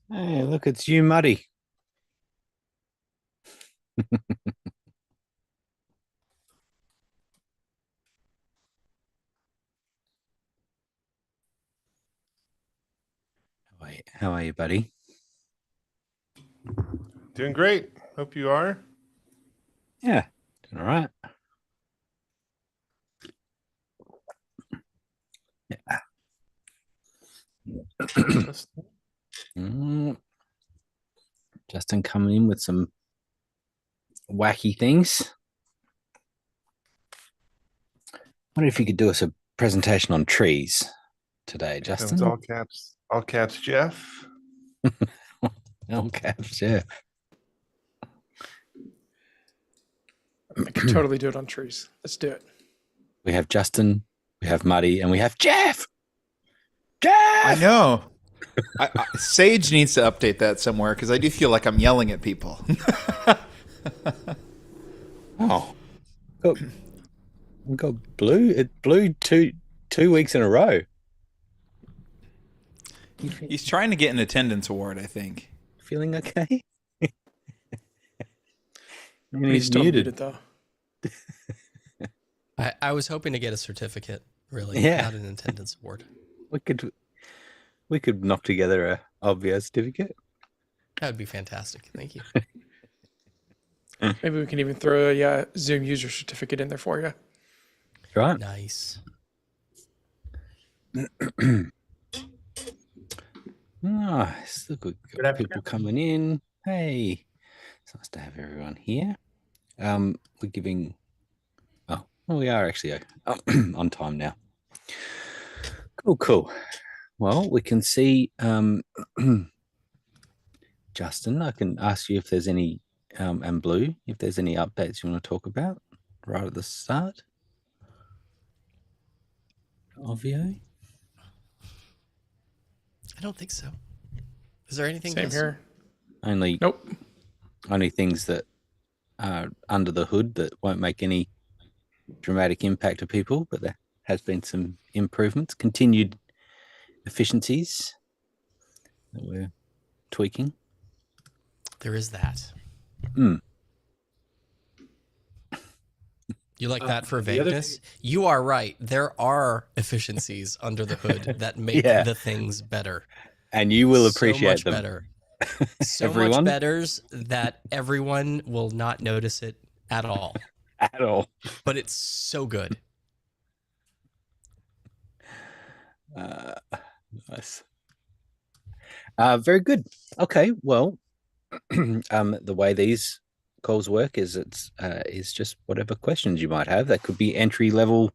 Hey, look, it's you, Muddy. How are you, buddy? Doing great. Hope you are. Yeah, doing all right. Yeah. Just Mm, Justin coming in with some wacky things. Wonder if you could do us a presentation on trees today, here comes Justin. all caps, Jeff. Okay, sure. I could totally do it on trees. Let's do it. We have Justin, we have Muddy, and we have Jeff. I Jeff! know. Sage needs to update that somewhere because I do feel like I'm yelling at people. Oh, got, we got blue. It blew two weeks in a row. He's trying to get an attendance award, I think. Feeling okay? I mean, He's he's still muted. muted though. I was hoping to get a certificate, really, Yeah. not an attendance award. We could knock together a Obvio certificate. That would be fantastic. Thank you. Maybe we can even throw a Zoom user certificate in there for you. Right? Nice. Nice. Look, we've got people coming in. Hey, it's nice to have everyone here. We're giving. Oh, well, we are actually on time now. Cool. Well, we can see. Justin, I can ask you if there's any, and Blue, if there's any updates you want to talk about right at the start. Ovio? I don't think so. Is there anything Same else? here. Only Nope. only things that are under the hood that won't make any dramatic impact to people, but there has been some improvements, continued efficiencies that we're tweaking. There is that. Mm. You like that for vagueness? You are right. There are efficiencies under the hood that make Yeah. the things better. And you will So appreciate much them. better. So Everyone? much better that everyone will not notice it at all. At all. But it's so good. Nice. Very good. Okay, well, the way these calls work is is just whatever questions you might have. That could be entry level,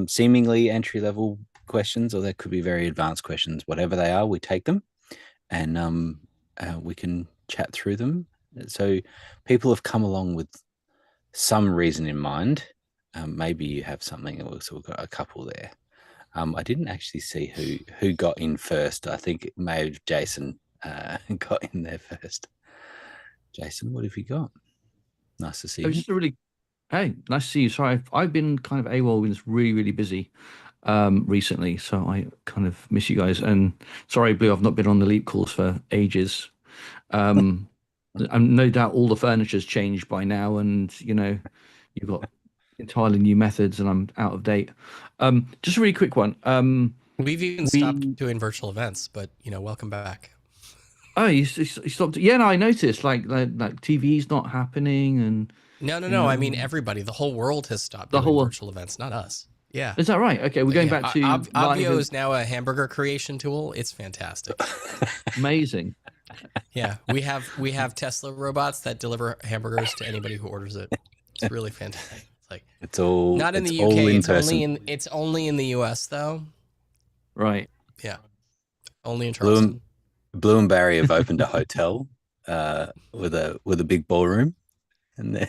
seemingly entry level questions, or that could be very advanced questions. Whatever they are, we take them, and we can chat through them. So people have come along with some reason in mind. Maybe you have something. So we've got a couple there. I didn't actually see who got in first. I think it may have Jason got in there first. Jason, what have you got? Nice to see It was you. just a really, hey, nice to see you. Sorry, I've been kind of AWOL and it's really busy recently, so I kind of miss you guys. And sorry, Blue, I've not been on the Leap calls for ages. And no doubt all the furniture's changed by now, and you've got entirely new methods, and I'm out of date. Just a really quick one. We've even stopped doing virtual events, but welcome back. Oh, you stopped. Yeah, no, I noticed. Like TV's not happening, and No. I mean, everybody, the whole world has stopped The doing whole- virtual events, not us. Yeah. is that right? Okay, we're going back to live Obvio and- is now a hamburger creation tool. It's fantastic. amazing. Yeah, we have Tesla robots that deliver hamburgers to anybody who orders it. It's really fantastic. It's like It's all not in the all UK. in It's person. it's only in the US though. Right. Yeah, only in Charleston. Blue and Barry have opened a hotel with a big ballroom, and they're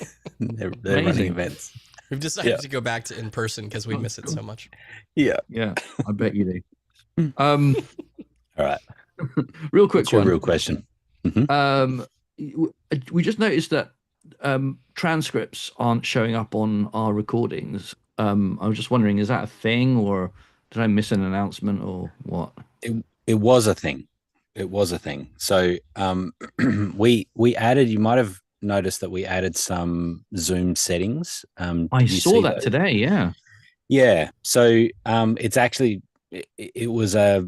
running Amazing. events. We've decided Yeah. to go back to in person because we miss it so much. Yeah. Yeah, I bet you do. All right. Real quick What's your one. real question? We just noticed that transcripts aren't showing up on our recordings. I was just wondering, is that a thing, or did I miss an announcement, or what? It was a thing. it was a thing. So we added. You might have noticed that we added some Zoom settings. I Did you saw see that those? today. Yeah. Yeah. So it's actually it was a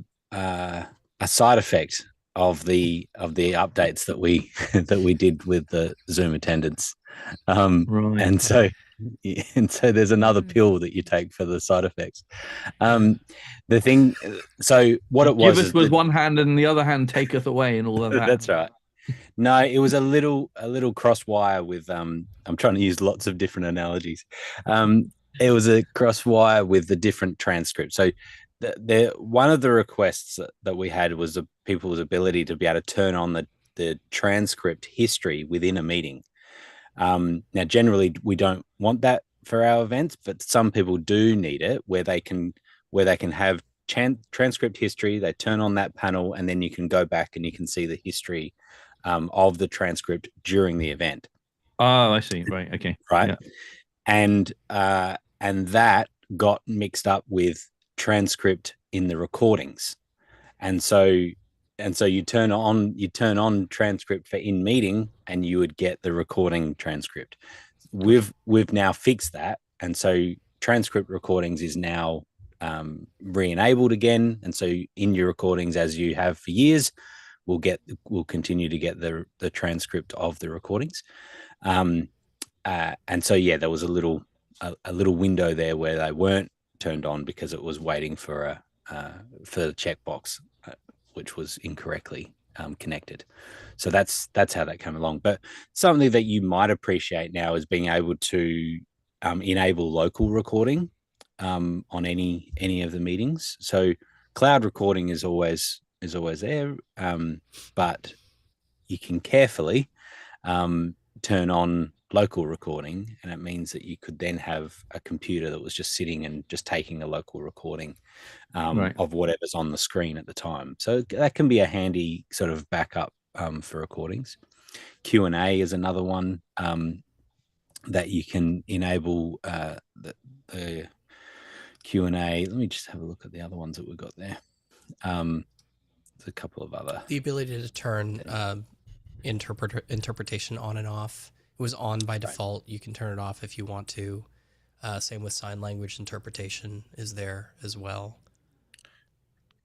side effect of the updates that we that we did with the Zoom attendance. Right. And so there's another pill that you take for the side effects. The thing, so what it was Giveth is with that one hand and the other hand taketh away and all of that. that's right. No, it was a little cross wire with I'm trying to use lots of different analogies. It was a cross wire with the different transcripts. So one of the requests that we had was the people's ability to be able to turn on the transcript history within a meeting. Now, generally, we don't want that for our events, but some people do need it, where they can have transcript history. They turn on that panel, and then you can go back and you can see the history of the transcript during the event. Oh, I see. Right. Okay. Right. Yeah. And that got mixed up with transcript in the recordings, and so you turn on transcript for in meeting, and you would get the recording transcript. We've now fixed that, and so transcript recordings is now re-enabled again, and so in your recordings, as you have for years, we'll continue to get the transcript of the recordings. And so yeah, there was a little window there where they weren't turned on because it was waiting for the checkbox, which was incorrectly connected. So that's how that came along. But something that you might appreciate now is being able to enable local recording on any of the meetings. So cloud recording is always there, but you can carefully turn on local recording, and it means that you could then have a computer that was just sitting and just taking a local recording Right. of whatever's on the screen at the time. So that can be a handy sort of backup for recordings. Q&A is another one that you can enable the Q&A. Let me just have a look at the other ones that we've got there. There's a couple of other. The ability to turn interpretation on and off. It was on by default. You can turn it off if you want to. Same with sign language interpretation is there as well.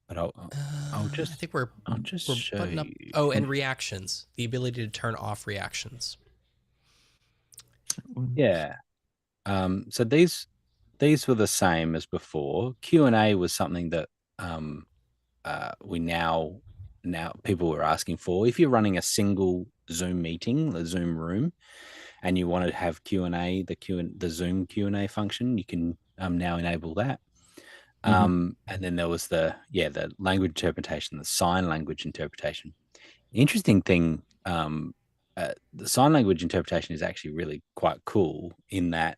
But I'll just I think we're show button up. you. Oh, and reactions. The ability to turn off reactions. Yeah. So these were the same as before. Q&A was something that we now people were asking for. If you're running a single Zoom meeting, the Zoom room, and you want to have Q&A, the Zoom Q&A function, you can now enable that. And then there was the language interpretation, the sign language interpretation. Interesting thing, the sign language interpretation is actually really quite cool in that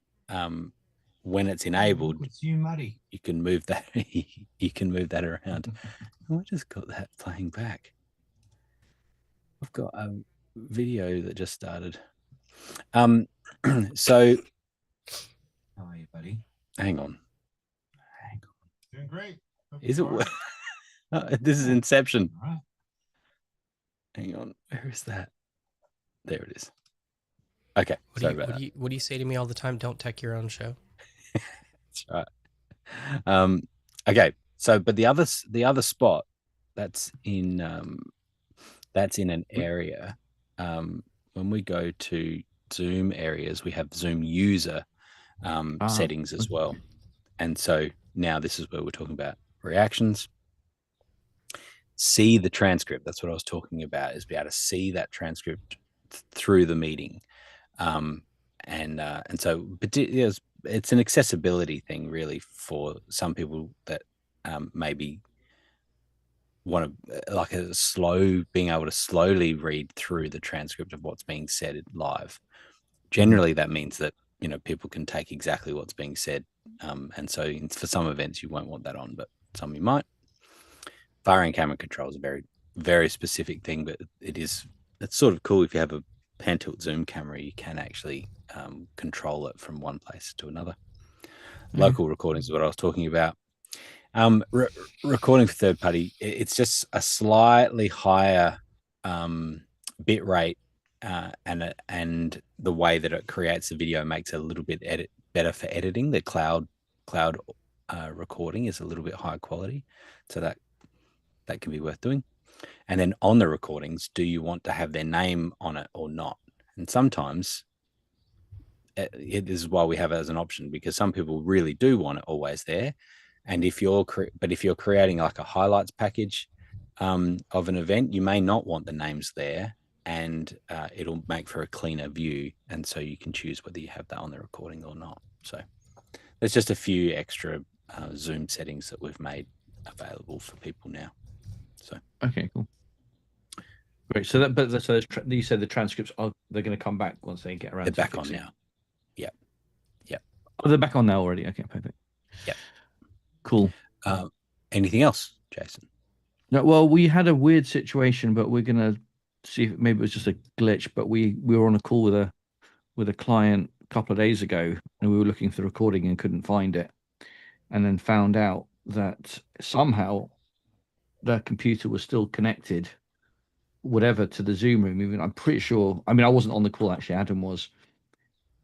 when it's enabled, you can move that you can move that around. I just got that playing back. I've got a video that just started. So how are you, buddy? Hang on. Doing great. Is it? This is Inception. Hang on. Where is that? There it is. Okay. What do you say to me all the time? Don't tech your own show. That's right. Okay. So, but the other spot that's in an area. When we go to Zoom areas, we have Zoom user settings as well. And so now this is where we're talking about reactions. See the transcript. That's what I was talking about, is be able to see that transcript through the meeting. And so it's an accessibility thing really for some people that maybe want to being able to slowly read through the transcript of what's being said live. Generally, that means that people can take exactly what's being said, and so for some events you won't want that on, but some you might. Firing camera control is a very, very specific thing, but it's sort of cool. If you have a pan tilt zoom camera, you can actually control it from one place to another. Local recordings is what I was talking about. Recording for third party, it's just a slightly higher bit rate, and the way that it creates the video makes it a little bit better for editing. The cloud recording is a little bit higher quality, so that can be worth doing. And then on the recordings, do you want to have their name on it or not? And sometimes it is why we have it as an option, because some people really do want it always there. And if you're creating like a highlights package of an event, you may not want the names there, and it'll make for a cleaner view. And so you can choose whether you have that on the recording or not. So there's just a few extra Zoom settings that we've made available for people now. So Okay, cool. Great. So you said the transcripts they're going to come back once they get around. They're back on now. Yep. Oh, they're back on now already. Okay, perfect. Yep. Cool. Anything else, Jason? No, well, we had a weird situation, but we're gonna see if maybe it was just a glitch. But we were on a call with a client a couple of days ago, and we were looking for the recording and couldn't find it, and then found out that somehow their computer was still connected, whatever, to the Zoom room. Even I'm pretty sure. I mean, I wasn't on the call actually. Adam was,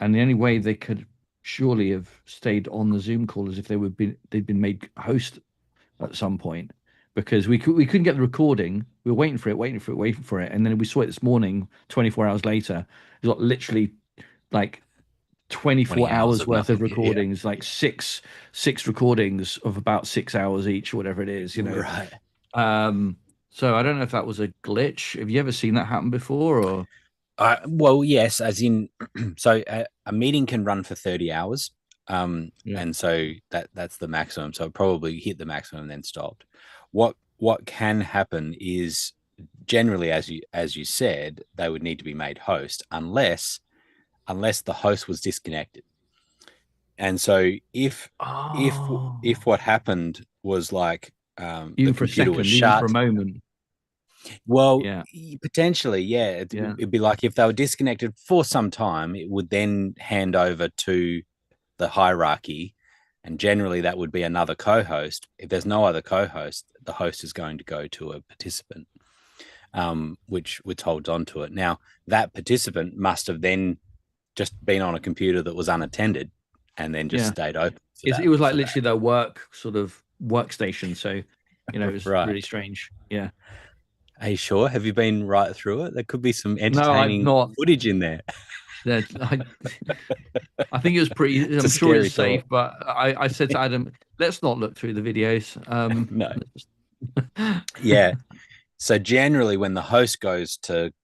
and the only way they could surely have stayed on the Zoom call is if they'd been made host at some point, because we couldn't get the recording. We were waiting for it, and then we saw it this morning, 24 hours later. It got literally like 24 hours worth of recordings, like six recordings of about 6 hours each, or whatever it is, Right. So I don't know if that was a glitch. Have you ever seen that happen before, or? Well, yes, as in, so a meeting can run for 30 hours. Yeah. And so that's the maximum. So it probably hit the maximum and then stopped. What can happen is, generally, as you said, they would need to be made host unless the host was disconnected. And so if what happened was like Even the for a computer second, was even shut, for a moment. well, Yeah. potentially, yeah. It'd be like if they were disconnected for some time, it would then hand over to the hierarchy, and generally that would be another co-host. If there's no other co-host, the host is going to go to a participant, which holds on to it. Now, that participant must have then just been on a computer that was unattended and then just stayed open. It was like literally their work sort of workstation. So, it was Right. really strange. Yeah. Are you sure? Have you been right through it? There could be some No, I've entertaining not. footage in there. I think it was pretty. It's I'm a sure it's scary safe, but I said to Adam, let's not look through the videos. No. Yeah. So generally, when the host goes to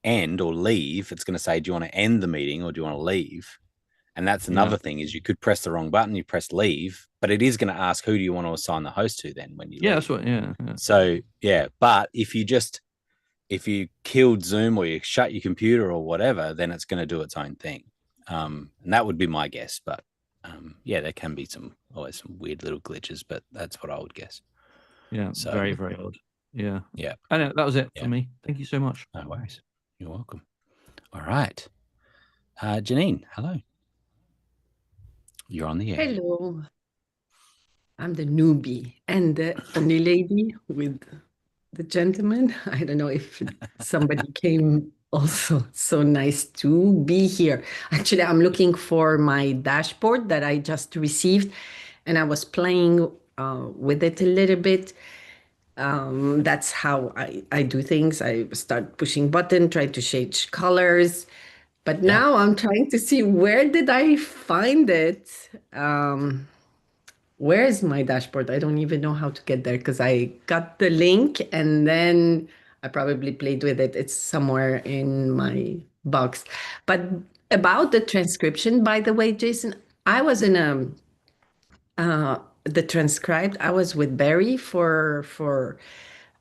end or leave, it's going to say, do you want to end the meeting or do you want to leave? And that's another thing, is you could press the wrong button, you press leave, but it is going to ask, who do you want to assign the host to then when you leave? That's what. Yeah. So but if you killed Zoom or you shut your computer or whatever, then it's going to do its own thing. And that would be my guess. But there can be always some weird little glitches, but that's what I would guess. Yeah. So, very, very odd. Yeah. Yeah. I know, that was it for me. Thank you so much. No worries. You're welcome. All right. Janine, hello. You're on the air. Hello. I'm the newbie and the only lady with the gentleman. I don't know if somebody came also. So nice to be here. Actually, I'm looking for my dashboard that I just received, and I was playing with it a little bit. That's how I do things. I start pushing button, try to change colors. But now I'm trying to see, where did I find it? Where is my dashboard? I don't even know how to get there, because I got the link and then I probably played with it. It's somewhere in my box. But about the transcription, by the way, Jason, I was in the transcribed. I was with Barry for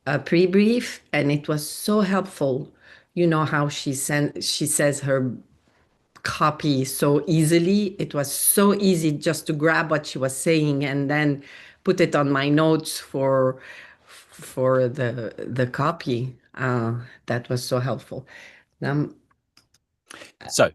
a pre-brief, and it was so helpful. You know how she says her copy so easily. It was so easy just to grab what she was saying and then put it on my notes for the copy. That was so helpful. So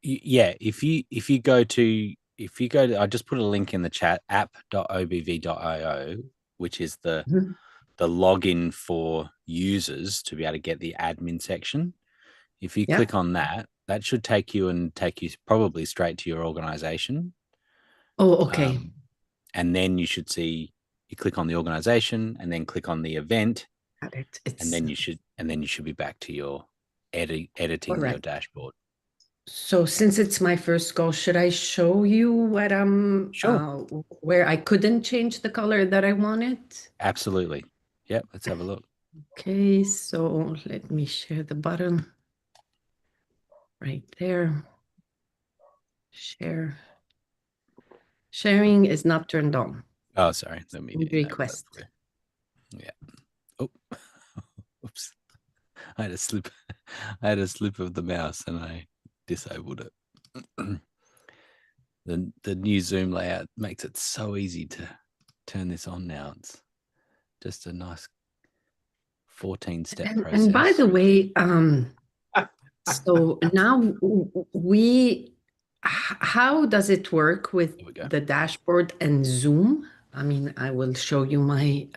yeah, if you go to if you go to, I just put a link in the chat, app.obv.io, which is the Mhm. login for users to be able to get the admin section. If you Yeah. click on that, that should take you probably straight to your organization. Oh, okay. And then you should see, you click on the organization and then click on the event, Got it. and then you should be back to your editing your Alright. dashboard. So since it's my first go, should I show you what Sure. where I couldn't change the color that I wanted? Absolutely. Yep. Let's have a look. Okay, so let me share the button right there. Share. Sharing is not turned on. Oh, sorry. Let me enable that Request. for you. Yeah. Oh, oops. I had a slip. I had a slip of the mouse and I disabled it. The new Zoom layout makes it so easy to turn this on now. It's just a nice 14-step process. And by the way, so now how does it work with Here we go. the dashboard and Zoom? I mean, I will show you my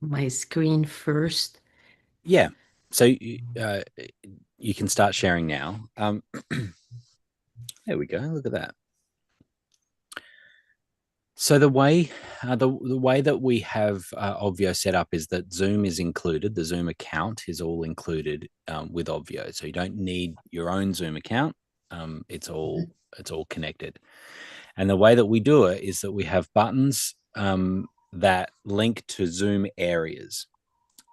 my screen first. Yeah. So you can start sharing now. There we go. Look at that. So the way the way that we have Obvio set up is that Zoom is included. The Zoom account is all included with Obvio. So you don't need your own Zoom account. It's all connected. And the way that we do it is that we have buttons that link to Zoom areas.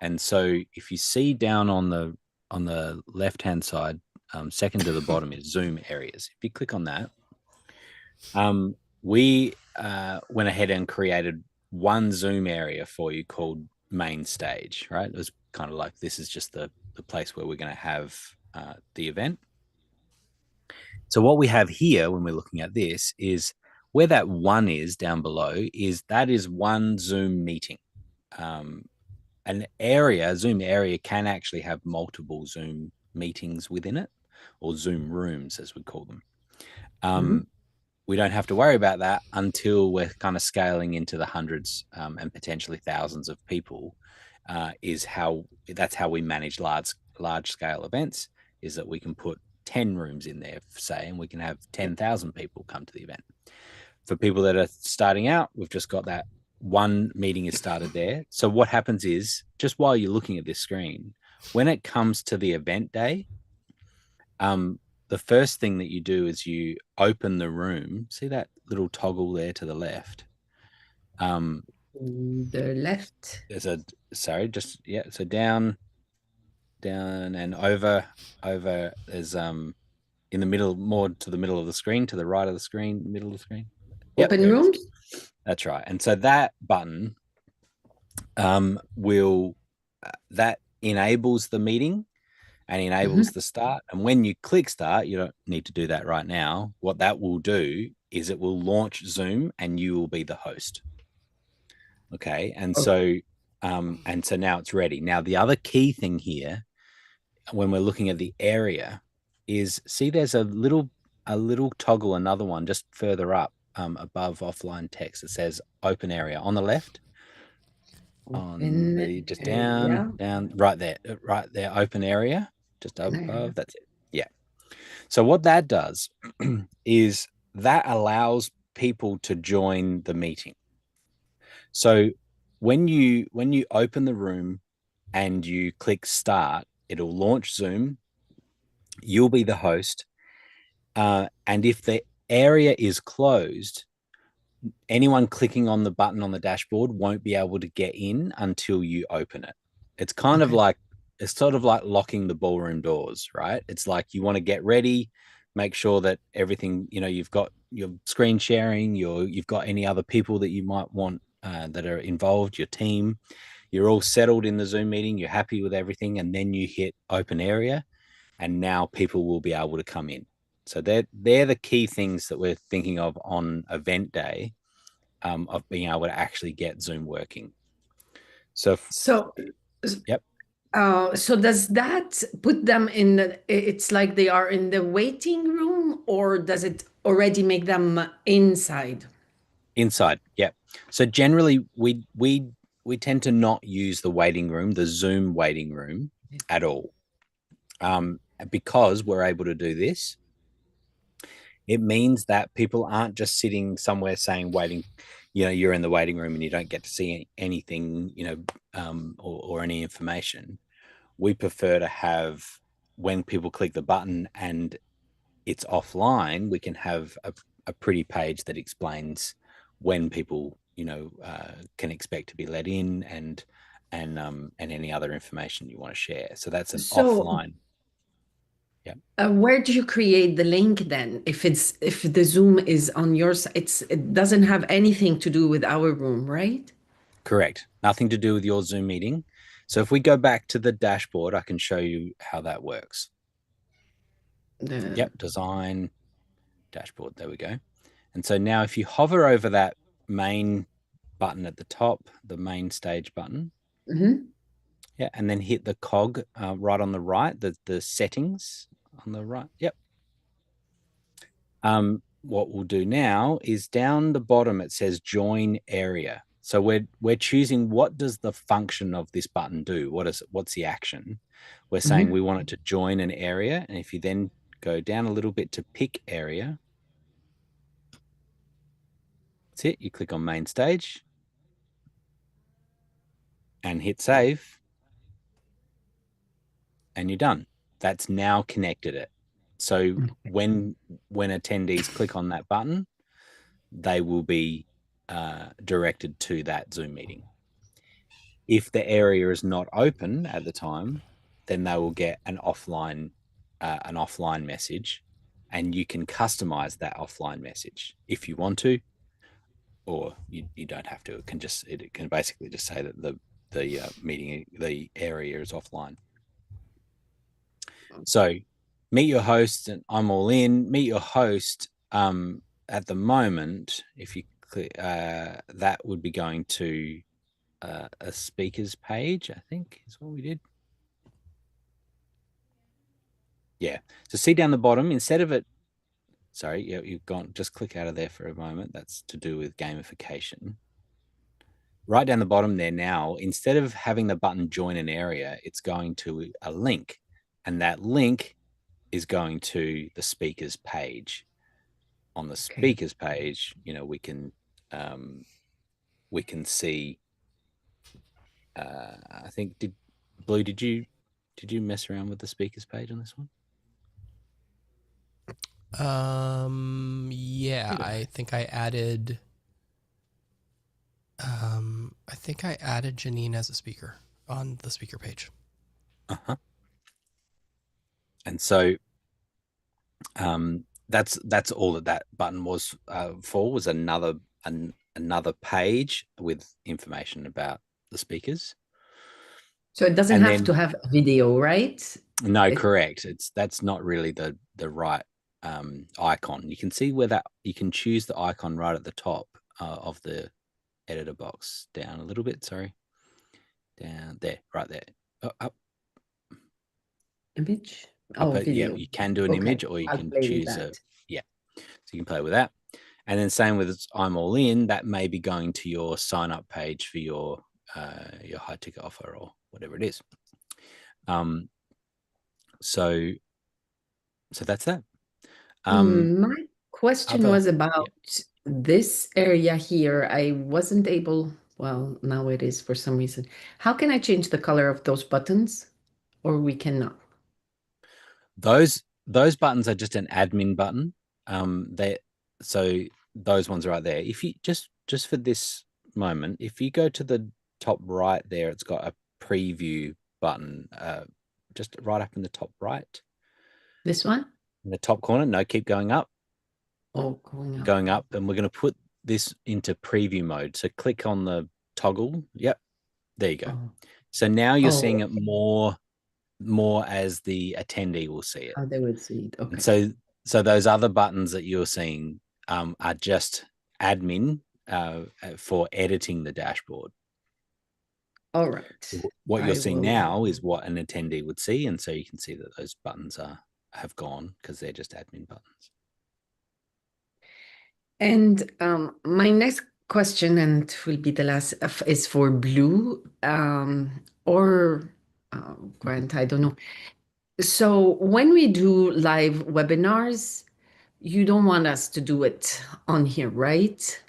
And so if you see down on the left-hand side, second to the bottom is Zoom areas. If you click on that, we went ahead and created one Zoom area for you called main stage, right? It was kind of like, this is just the place where we're going to have the event. So what we have here when we're looking at this is where that one is down below that is one Zoom meeting. An area, Zoom area, can actually have multiple Zoom meetings within it, or Zoom rooms as we call them. We don't have to worry about that until we're kind of scaling into the hundreds and potentially thousands of people. That's how we manage large scale events, is that we can put 10 rooms in there, say, and we can have 10,000 people come to the event. For people that are starting out, we've just got that one meeting is started there. So what happens is, just while you're looking at this screen, when it comes to the event day, the first thing that you do is you open the room. See that little toggle there to the left? The left. There's so down and over there's in the middle, more to the middle of the screen, to the right of the screen, middle of the screen. Open rooms. That's right. And so that button that enables the meeting and enables the start. And when you click start, you don't need to do that right now. What that will do is it will launch Zoom and you will be the host. Okay. And so now it's ready. Now, the other key thing here, when we're looking at the area, is see there's a little toggle, another one just further up above offline text that says open area on the left. Just down right there, open area, just above. That's it. Yeah. So what that does is that allows people to join the meeting. So when you open the room and you click start, it'll launch Zoom. You'll be the host, and if the area is closed, anyone clicking on the button on the dashboard won't be able to get in until you open it. It's kind of like, it's sort of like locking the ballroom doors, right? It's like you want to get ready, make sure that everything, you've got your screen sharing, you've got any other people that you might want that are involved, your team, you're all settled in the Zoom meeting, you're happy with everything, and then you hit open area, and now people will be able to come in. So they're the key things that we're thinking of on event day, of being able to actually get Zoom working. So So yep. So does that put them in it's like they are in the waiting room, or does it already make them inside? Inside, yeah. So generally, we tend to not use the waiting room, the Zoom waiting room, at all, because we're able to do this. It means that people aren't just sitting somewhere saying waiting. You know, you're in the waiting room and you don't get to see anything. You know, or any information. We prefer to have, when people click the button and it's offline, we can have a pretty page that explains when people, you know, can expect to be let in, and any other information you want to share. So that's an So offline. Yeah. where do you create the link then? If the Zoom is on your side, it doesn't have anything to do with our room, right? Correct. Nothing to do with your Zoom meeting. So if we go back to the dashboard, I can show you how that works. Yep. Design dashboard. There we go. And so now if you hover over that main button at the top, the main stage button, yeah, and then hit the cog right on the right, the settings on the right. Yep. What we'll do now is down the bottom it says join area. So we're choosing, what does the function of this button do? What's the action? We're saying we want it to join an area, and if you then go down a little bit to pick area, that's it. You click on main stage and hit save, and you're done. That's now connected it. So when attendees click on that button, they will be directed to that Zoom meeting. If the area is not open at the time, then they will get an offline message, and you can customize that offline message if you want to, or you don't have to. It can basically just say that the area is offline. So meet your host, and I'm all in. Meet your host. At the moment, if you click, that would be going to a speakers page, I think is what we did. Yeah. So see down the bottom, instead of it, sorry, you've gone, just click out of there for a moment. That's to do with gamification. Right down the bottom there now, instead of having the button join an area, it's going to a link, and that link is going to the speakers page. On the speakers page, you know, we can see, I think, Blue, did you mess around with the speakers page on this one? Yeah, I think I added Janine as a speaker on the speaker page. And so that's all that button was for, was another page with information about the speakers. So it doesn't have to have a video, right? No, correct. That's not really the right icon. You can see where that, you can choose the icon right at the top of the editor box. Down a little bit, sorry. Down there, right there. Up. Image. Video. Yeah, you can do an image, or you can choose so you can play with that. And then same with I'm all in, that may be going to your sign up page for your high ticket offer or whatever it is. So that's that. My question was about this area here. I wasn't able, well, now it is for some reason. How can I change the color of those buttons, or we cannot? Those buttons are just an admin button. So those ones right there. If you just for this moment, if you go to the top right there, it's got a preview button, just right up in the top right. This one? In the top corner. No, keep going up. Oh, going up. Going up, and we're going to put this into preview mode. So click on the toggle. Yep. There you go. Oh. So now you're seeing it more as the attendee will see it. Oh, they would see it. Okay. And so those other buttons that you're seeing are just admin for editing the dashboard. All right. What you're I seeing will. now is what an attendee would see, and so you can see that those buttons have gone because they're just admin buttons. And my next question, and it will be the last, is for Blue or Grant, I don't know. So when we do live webinars, you don't want us to do it on here, right?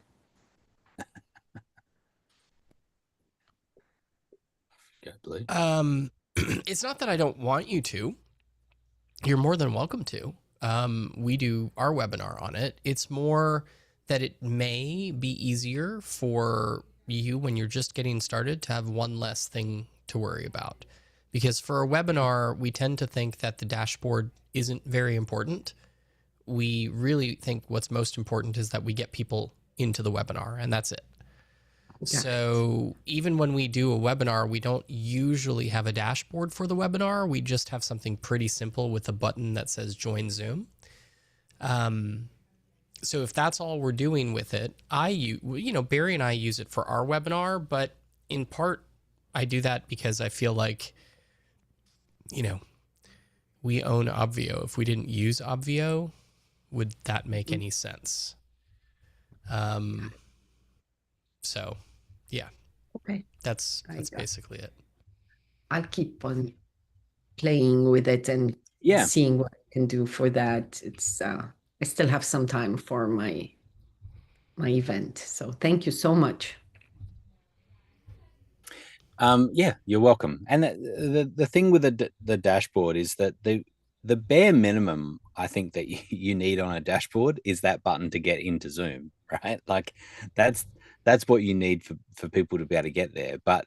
Go Blue. It's not that I don't want you to. You're more than welcome to. We do our webinar on it. It's more that it may be easier for you when you're just getting started to have one less thing to worry about. Because for a webinar, we tend to think that the dashboard isn't very important. We really think what's most important is that we get people into the webinar, and that's it. So even when we do a webinar, we don't usually have a dashboard for the webinar. We just have something pretty simple with a button that says join Zoom. So if that's all we're doing with it, Barry and I use it for our webinar, but in part I do that because I feel like, we own Obvio. If we didn't use Obvio, would that make any sense? So yeah. Okay. That's basically it. I'll keep on playing with it and seeing what I can do for that. It's I still have some time for my event. So thank you so much. Yeah, you're welcome. And the thing with the dashboard is that the bare minimum I think that you need on a dashboard is that button to get into Zoom, right? Like that's what you need for people to be able to get there. But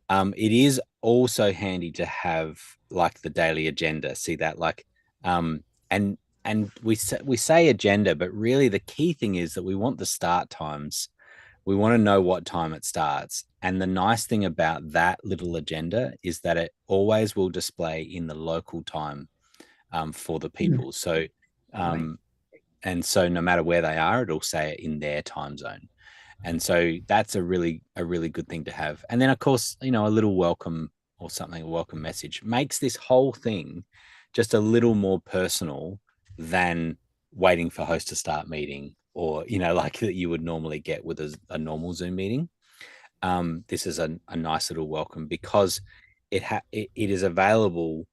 it is also handy to have like the daily agenda. See that, like, and we say agenda, but really the key thing is that we want the start times. We want to know what time it starts. And the nice thing about that little agenda is that it always will display in the local time for the people. So, and so no matter where they are, it'll say it in their time zone. And so that's a really good thing to have. And then of course, a little welcome or something, a welcome message makes this whole thing just a little more personal than waiting for host to start meeting, or like that you would normally get with a normal Zoom meeting. This is a nice little welcome because it is available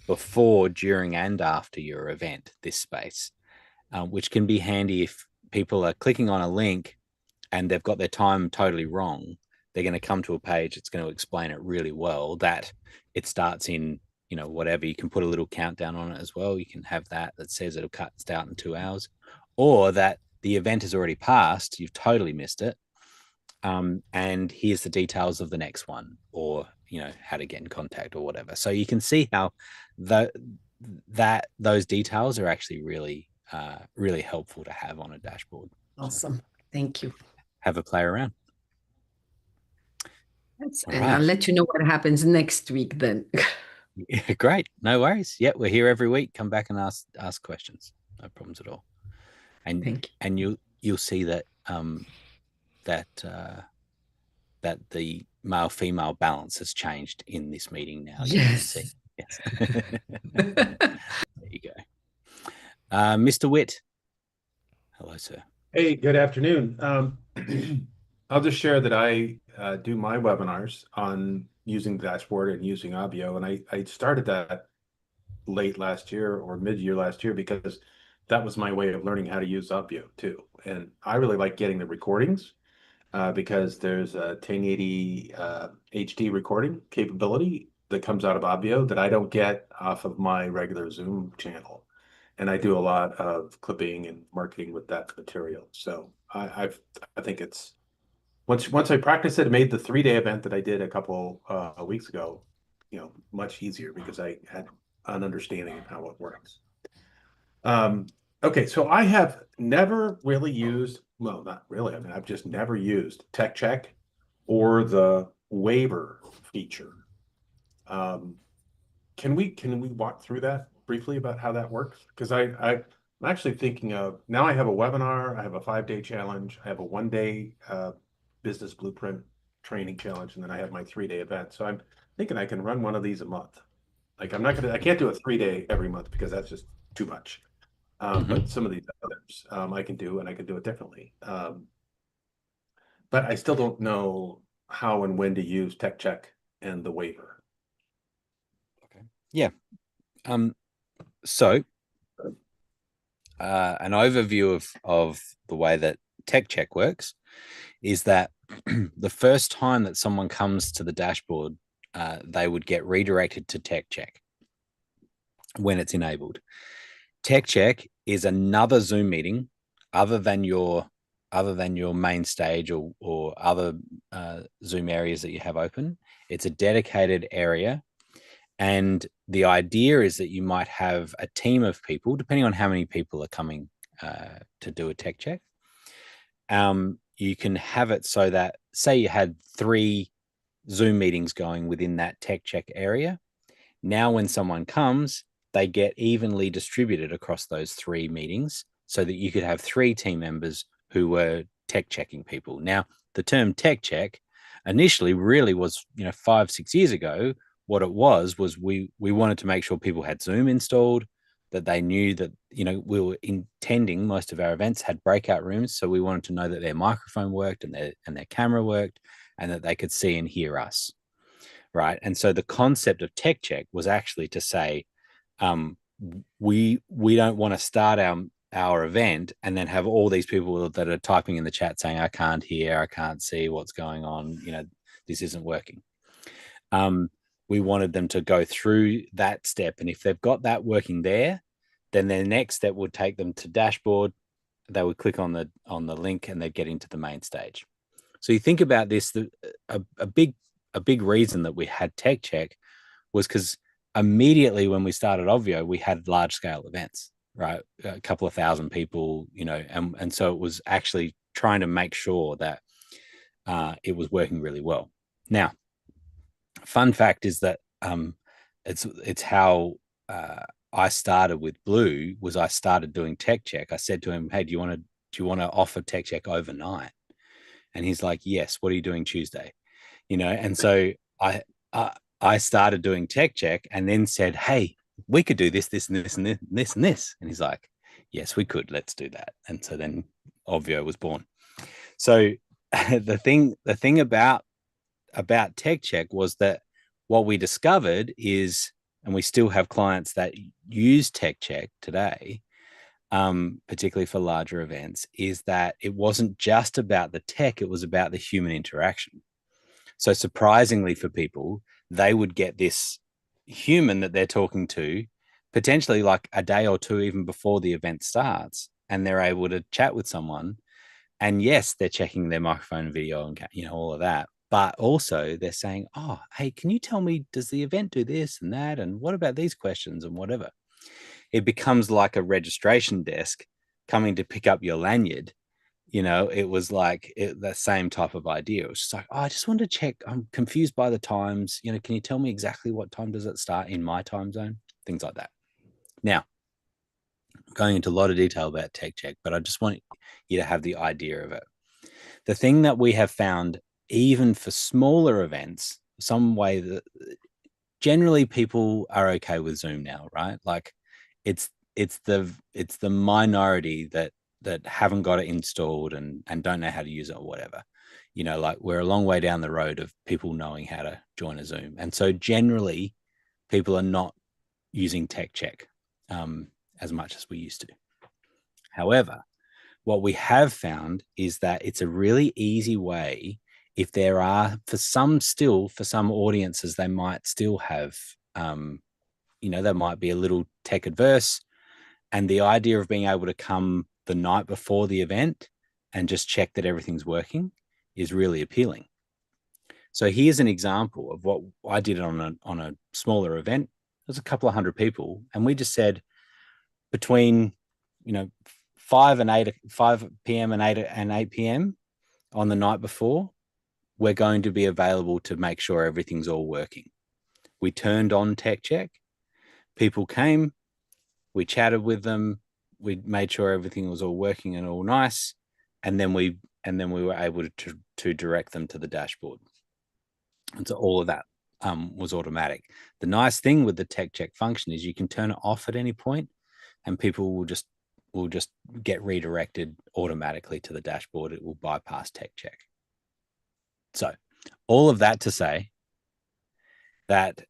before, during, and after your event, this space, which can be handy if people are clicking on a link and they've got their time totally wrong. They're going to come to a page that's going to explain it really well, that it starts in, whatever. You can put a little countdown on it as well. You can have that says it'll start in 2 hours, or that the event has already passed, you've totally missed it, and here's the details of the next one, or how to get in contact or whatever. So you can see how those details are actually really really helpful to have on a dashboard. Awesome. Thank you. Have a play around. And I'll let you know what happens next week then. Yeah, great. No worries. Yeah, we're here every week. Come back and ask questions. No problems at all. And Thank you. And you'll see that that the male female balance has changed in this meeting now. Yes. You can see. Yes. There you go. Mr. Witt. Hello, sir. Hey, good afternoon. I'll just share that I do my webinars on using the dashboard and using Obvio, and I started that late last year or mid-year last year because that was my way of learning how to use Obvio too. And I really like getting the recordings because there's a 1080 HD recording capability that comes out of Obvio that I don't get off of my regular Zoom channel. And I do a lot of clipping and marketing with that material. So I think it's once I practiced it, it made the 3-day event that I did a couple weeks ago, much easier because I had an understanding of how it works. Okay, so I have never really used, well, not really. I mean, I've just never used Tech Check or the waiver feature. Can we walk through that briefly about how that works? Because I'm actually thinking of, now I have a webinar, I have a 5-day challenge, I have a 1-day business blueprint. training challenge, and then I have my 3-day event. So I'm thinking I can run one of these a month. Like I can't do a 3-day every month because that's just too much. But some of these others I can do, and I can do it differently. But I still don't know how and when to use tech check and the waiver. Okay. Yeah. So an overview of the way that tech check works is that the first time that someone comes to the dashboard, they would get redirected to tech check when it's enabled. Tech check is another Zoom meeting other than your main stage or other Zoom areas that you have open. It's a dedicated area. And the idea is that you might have a team of people, depending on how many people are coming to do a tech check. You can have it so that, say you had 3 Zoom meetings going within that tech check area. Now, when someone comes, they get evenly distributed across those 3 meetings so that you could have 3 team members who were tech checking people. Now, the term tech check initially really was, 5-6 years ago, what it was we wanted to make sure people had Zoom installed, that they knew that, we were intending most of our events had breakout rooms. So we wanted to know that their microphone worked and their camera worked and that they could see and hear us. Right. And so the concept of tech check was actually to say, we don't want to start our event and then have all these people that are typing in the chat saying, I can't hear, I can't see what's going on, this isn't working. We wanted them to go through that step. And if they've got that working there, then their next step would take them to dashboard. They would click on the link and they'd get into the main stage. So you think about this, a big reason that we had tech check was because immediately when we started Obvio, we had large scale events, right? A couple of thousand people, and so it was actually trying to make sure that it was working really well. Now, fun fact is that it's how I started with Blue. Was I started doing tech check. I said to him, hey, do you want to offer tech check overnight? And he's like, yes. What are you doing Tuesday? And so I started doing tech check and then said, hey, we could do this, this, and this, and this, and this, and this. And he's like, yes, we could. Let's do that. And so then Obvio was born. So the thing about tech check was that what we discovered is, and we still have clients that use tech check today, particularly for larger events, is that it wasn't just about the tech, it was about the human interaction. So surprisingly for people, they would get this human that they're talking to potentially like a day or two even before the event starts, and they're able to chat with someone. And yes, they're checking their microphone and video and all of that, but also they're saying, oh, hey, can you tell me, does the event do this and that, and what about these questions and whatever? It becomes like a registration desk coming to pick up your lanyard. It was like that same type of idea. It was just like, oh, I just wanted to check. I'm confused by the times. Can you tell me exactly what time does it start in my time zone? Things like that. Now, I'm going into a lot of detail about tech check, but I just want you to have the idea of it. The thing that we have found, even for smaller events, some way that generally people are okay with Zoom now, right? Like it's the minority that haven't got it installed and don't know how to use it or whatever. Like we're a long way down the road of people knowing how to join a Zoom. And so generally people are not using tech check as much as we used to. However, what we have found is that it's a really easy way, if there are, for some audiences, they might still have, there might be a little tech adverse. And the idea of being able to come the night before the event and just check that everything's working is really appealing. So here's an example of what I did on a smaller event. There's a couple of hundred people, and we just said between 5 p.m. and 8 p.m. on the night before, we're going to be available to make sure everything's all working. We turned on tech check. People came, we chatted with them, we made sure everything was all working and all nice, and then we were able to direct them to the dashboard. And so all of that was automatic. The nice thing with the tech check function is you can turn it off at any point, and people will just get redirected automatically to the dashboard. It will bypass tech check. So all of that to say that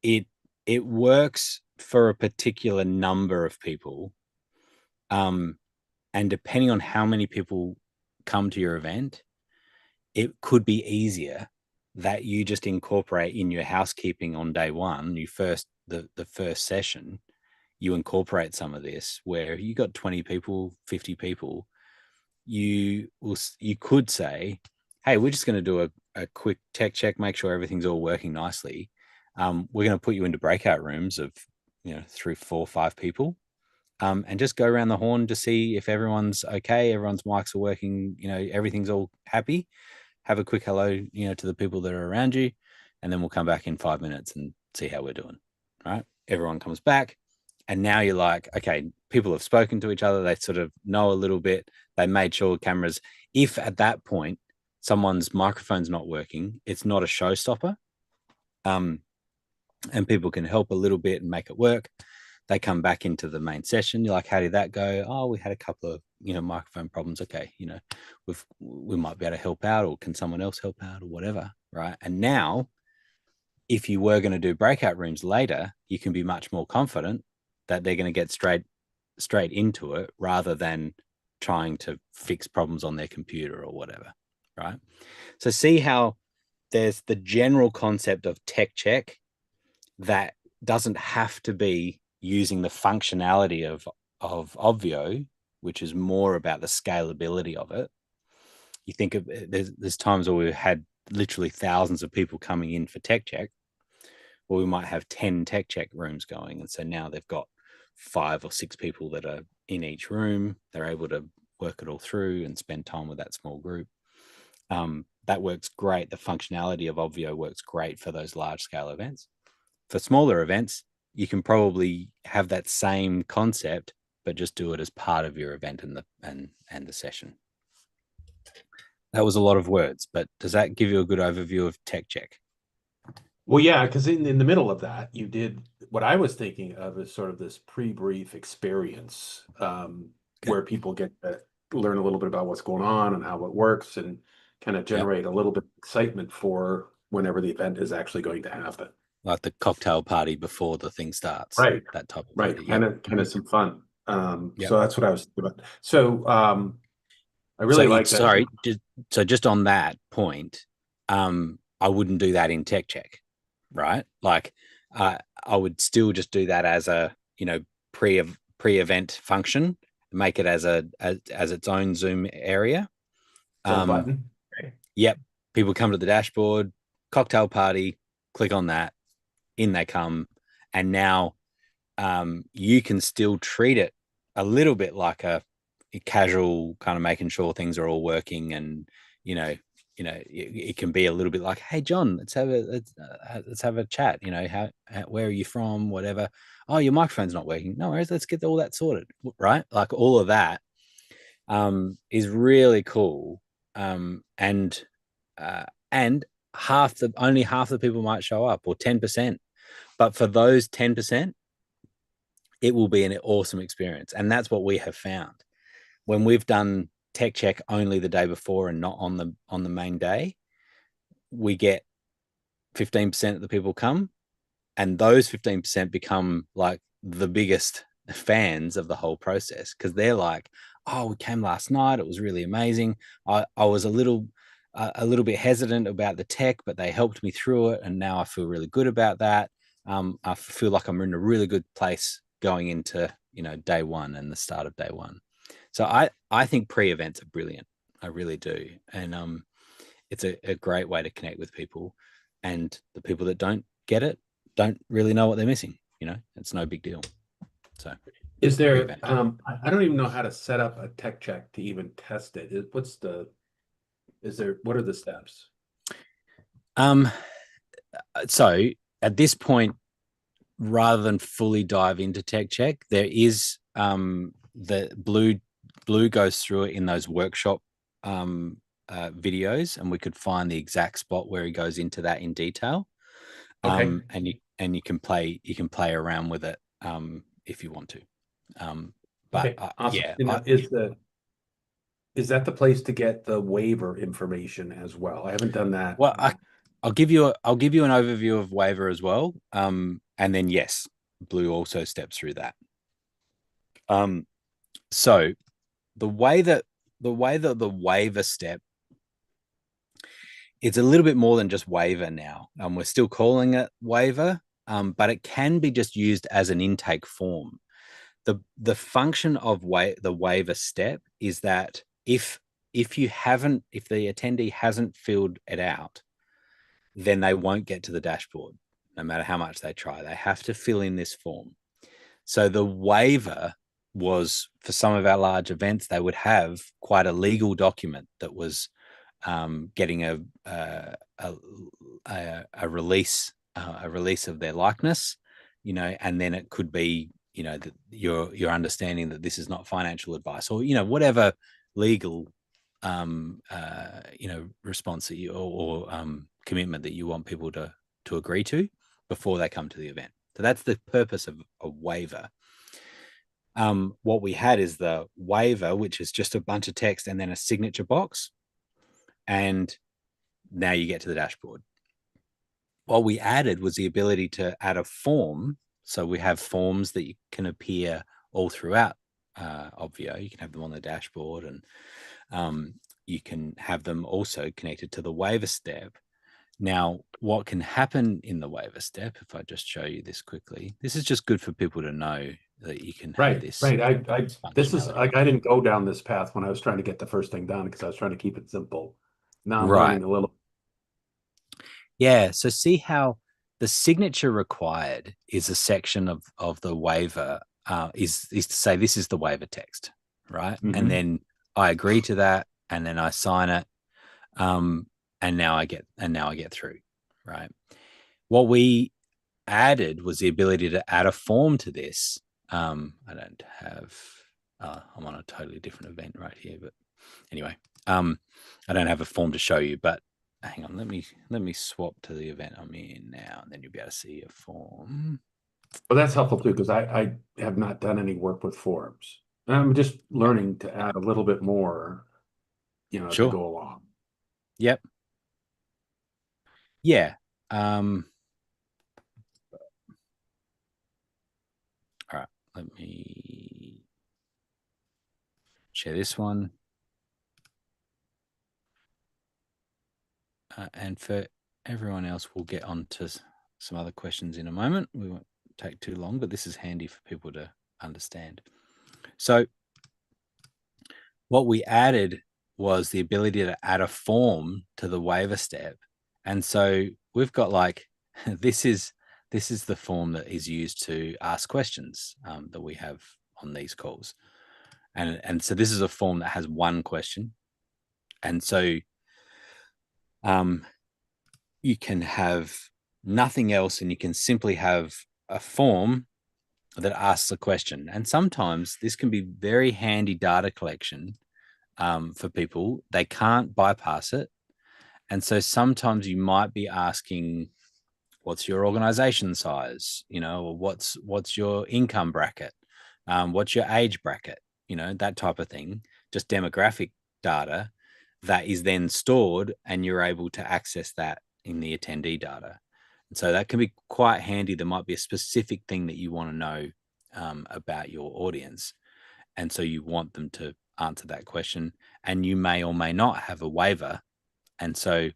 it works for a particular number of people, and depending on how many people come to your event, it could be easier that you just incorporate in your housekeeping on day one, the first session, you incorporate some of this where you got 20 people, 50 people, you could say, hey, we're just going to do a quick tech check, make sure everything's all working nicely. We're going to put you into breakout rooms of 3, 4, 5 people, and just go around the horn to see if everyone's okay, everyone's mics are working, everything's all happy. Have a quick hello, to the people that are around you, and then we'll come back in 5 minutes and see how we're doing. Right? Everyone comes back, and now you're like, okay, people have spoken to each other. They sort of know a little bit. They made sure cameras. If at that point someone's microphone's not working, it's not a showstopper, and people can help a little bit and make it work. They come back into the main session. You're like, how did that go? Oh, we had a couple of microphone problems. Okay, we might be able to help out, or can someone else help out, or whatever, right? And now, if you were going to do breakout rooms later, you can be much more confident that they're going to get straight into it, rather than trying to fix problems on their computer or whatever, right? So see how there's the general concept of tech check that doesn't have to be using the functionality of Obvio, which is more about the scalability of it. You think of there's times where we've had literally thousands of people coming in for tech check, or we might have 10 tech check rooms going, and so now they've got 5 or 6 people that are in each room. They're able to work it all through and spend time with that small group. That works great. The functionality of Obvio works great for those large scale events. For smaller events, you can probably have that same concept, but just do it as part of your event and the session. That was a lot of words, but does that give you a good overview of tech check? Well, yeah, because in the middle of that, you did what I was thinking of as sort of this pre-brief experience, where people get to learn a little bit about what's going on and how it works, and kind of generate a little bit of excitement for whenever the event is actually going to happen. Like the cocktail party before the thing starts, right? That type of right, party. kind of some fun. Yep. So that's what I was thinking about. So I really like that. Sorry, just on that point, I wouldn't do that in tech check, right? Like, I would still just do that as a pre-event function, make it as its own Zoom area. Button. Right. Yep. People come to the dashboard, cocktail party, click on that, in they come, and now you can still treat it a little bit like a casual kind of making sure things are all working, and it can be a little bit like, hey John, let's have a chat, how where are you from, whatever. Oh, your microphone's not working, no worries, let's get all that sorted, right? Like all of that is really cool, and only half the people might show up, or 10%, but for those 10%, it will be an awesome experience. And that's what we have found when we've done tech check only the day before and not on the main day. We get 15% of the people come, and those 15% become like the biggest fans of the whole process, because they're like, oh, we came last night, it was really amazing. I was a little bit hesitant about the tech, but they helped me through it, and now I feel really good about that. I feel like I'm in a really good place going into day one and the start of day one. So I think pre-events are brilliant. I really do. And it's a great way to connect with people, and the people that don't get it don't really know what they're missing. It's no big deal. So is there I don't even know how to set up a tech check to even test it. What are the steps? So at this point, rather than fully dive into tech check, there is the blue goes through it in those workshop videos, and we could find the exact spot where he goes into that in detail. Okay. And you can play around with it if you want to. But Okay. Awesome. yeah, Is that the place to get the waiver information as well? I haven't done that. well, I'll give you an overview of waiver as well. And then yes, Blue also steps through that. So the way that the waiver step, it's a little bit more than just waiver now. We're still calling it waiver, but it can be just used as an intake form. The function of the waiver step is that if the attendee hasn't filled it out, then they won't get to the dashboard, no matter how much they try. They have to fill in this form. So the waiver was, for some of our large events, they would have quite a legal document that was getting a release of their likeness, and then it could be, you're understanding that this is not financial advice, or whatever legal response that you or commitment that you want people to agree to before they come to the event. So that's the purpose of a waiver. What we had is the waiver, which is just a bunch of text and then a signature box. And now you get to the dashboard. What we added was the ability to add a form. So we have forms that can appear all throughout Obvio. You can have them on the dashboard, and you can have them also connected to the waiver step. Now, what can happen in the waiver step, if I just show you this quickly, this is just good for people to know that you can have this. Right. This is like, I didn't go down this path when I was trying to get the first thing done because I was trying to keep it simple. Now I'm learning a little. Yeah. So see how the signature required is a section of the waiver, is to say this is the waiver text, right? Mm-hmm. And then I agree to that, and then I sign it. And now I get through, right? What we added was the ability to add a form to this. I don't have, I'm on a totally different event right here, but anyway, I don't have a form to show you, but hang on, let me swap to the event I'm in now, and then you'll be able to see a form. Well, that's helpful too, because I have not done any work with forms. I'm just learning to add a little bit more, Sure. to go along. Yep. Yeah. All right. Let me share this one. And for everyone else, we'll get on to some other questions in a moment. We won't take too long, but this is handy for people to understand. So what we added was the ability to add a form to the waiver step. And so we've got like, this is the form that is used to ask questions that we have on these calls. And so this is a form that has one question. And so you can have nothing else, and you can simply have a form that asks a question. And sometimes this can be very handy data collection for people. They can't bypass it. And so sometimes you might be asking, what's your organization size? Or what's your income bracket? What's your age bracket? That type of thing, just demographic data that is then stored, and you're able to access that in the attendee data. And so that can be quite handy. There might be a specific thing that you want to know about your audience. And so you want them to answer that question, and you may or may not have a waiver. And so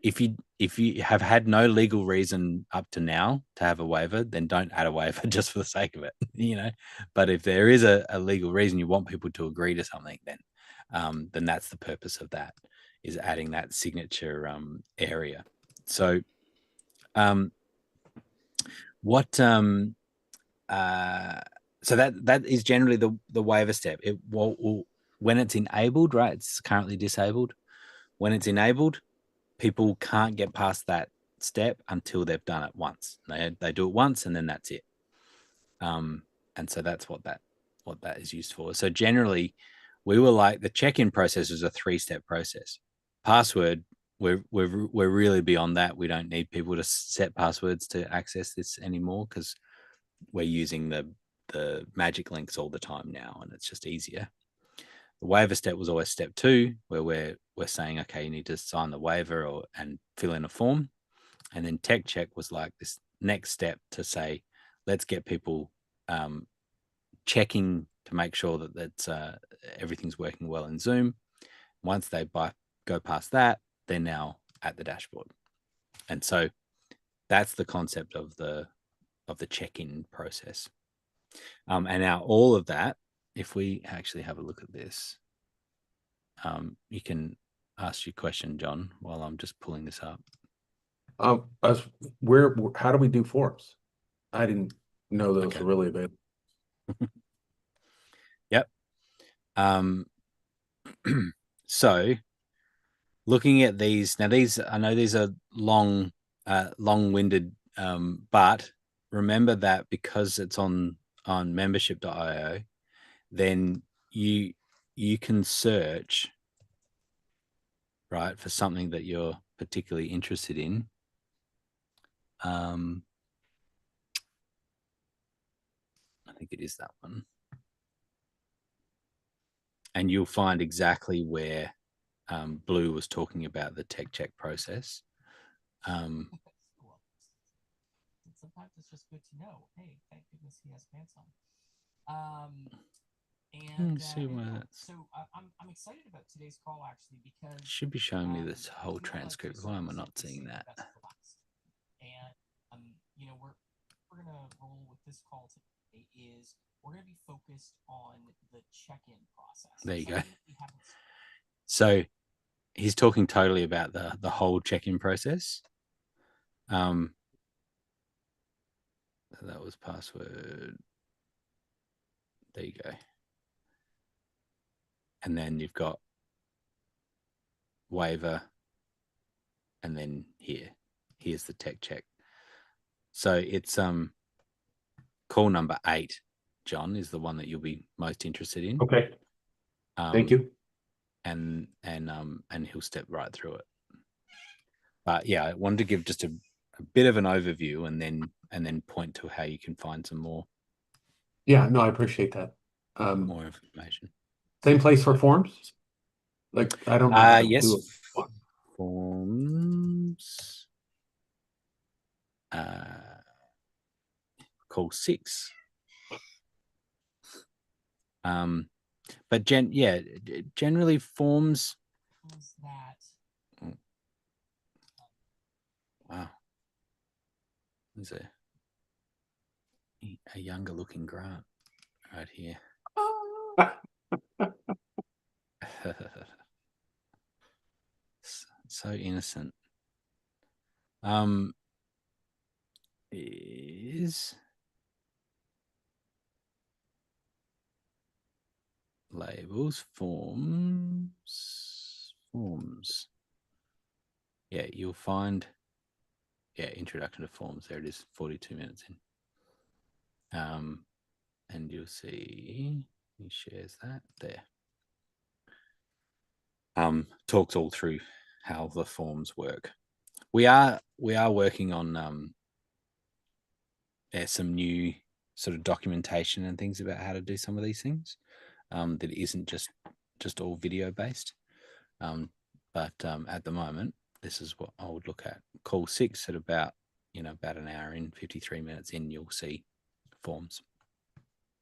if you have had no legal reason up to now to have a waiver, then don't add a waiver just for the sake of it, But if there is a legal reason you want people to agree to something, then that's the purpose of that, is adding that signature area. So so that is generally the waiver step. It will, when it's enabled, right? It's currently disabled. When it's enabled, people can't get past that step until they've done it once. They do it once, and then that's it. And so that's what that is used for. So generally, we were like, the check-in process is a 3-step process. password, we're really beyond that. We don't need people to set passwords to access this anymore because we're using the magic links all the time now, and it's just easier. The waiver step was always step 2, where we're saying, okay, you need to sign the waiver and fill in a form. And then tech check was like this next step to say, let's get people checking to make sure that everything's working well in Zoom. Once they go past that, they're now at the dashboard. And so that's the concept of the check-in process. And now all of that, if we actually have a look at this, you can ask your question, John, while I'm just pulling this up. How do we do forms? I didn't know those were really available. Yep. So looking at these, now I know these are long-winded, but remember that because it's on membership.io, then you can search, right, for something that you're particularly interested in. I think it is that one. And you'll find exactly where Blue was talking about the tech check process. Sometimes it's just good to know. Hey, thank goodness he has pants on. So I'm excited about today's call actually because should be showing me this whole transcript. Why am I not seeing that? And we're gonna roll with this call today. We're gonna be focused on the check-in process. There you go. So he's talking totally about the whole check-in process. That was password. There you go. And then you've got waiver, and then here's the tech check. So it's call number 8, John, is the one that you'll be most interested in. Okay. Thank you. And he'll step right through it. But yeah, I wanted to give just a bit of an overview and then point to how you can find some more. Yeah, no, I appreciate that. More information. Same place for forms? Like, I don't know how to yes. do it. Forms. Call 6. But generally forms. Wow. There's a younger looking Grant right here. So innocent. Is labels, forms. Yeah, you'll find, introduction to forms. There it is, 42 minutes in. And you'll see he shares that there. Talks all through how the forms work. We are working on some new sort of documentation and things about how to do some of these things. That isn't just all video based. But at the moment, this is what I would look at. Call 6 at about an hour in, 53 minutes in, you'll see forms.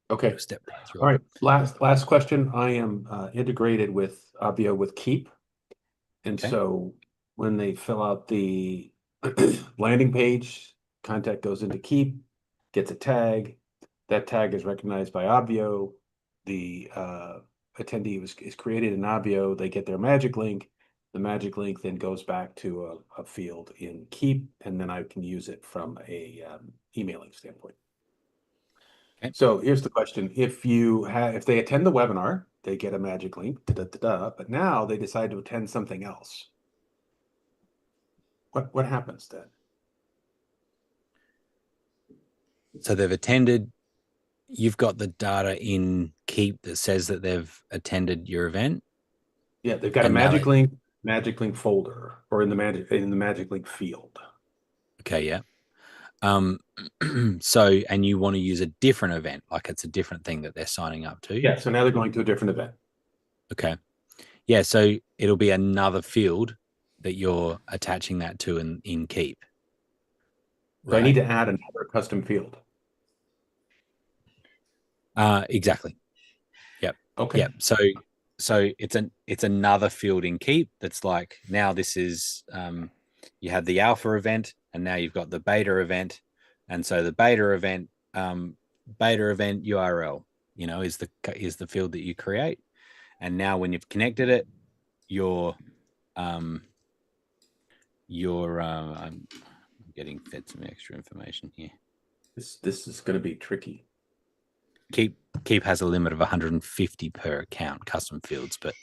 Okay. Step right through. All right. Last question. I am integrated with Obvio with Keep. And so when they fill out the landing page, contact goes into Keep, gets a tag. That tag is recognized by Obvio. The attendee is created in Obvio. They get their magic link. The magic link then goes back to a field in Keep, and then I can use it from a emailing standpoint. Okay. So here's the question: if they attend the webinar, they get a magic link, but now they decide to attend something else. What happens then? So they've attended. You've got the data in Keep that says that they've attended your event. Yeah, they've got a magic link. Magic Link folder or in the Magic Link field. Okay, yeah. So, and you want to use a different event, like it's a different thing that they're signing up to. Yeah, so now they're going to a different event. Okay. Yeah, so it'll be another field that you're attaching that to in Keep. So I need to add another custom field. Exactly. Yep. Okay. Yep. So it's another field in Keep that's like, now this is you have the alpha event and now you've got the beta event, and so the beta event URL, is the field that you create, and now when you've connected it, I'm getting fed some extra information here. This is going to be tricky. Keep has a limit of 150 per account custom fields, but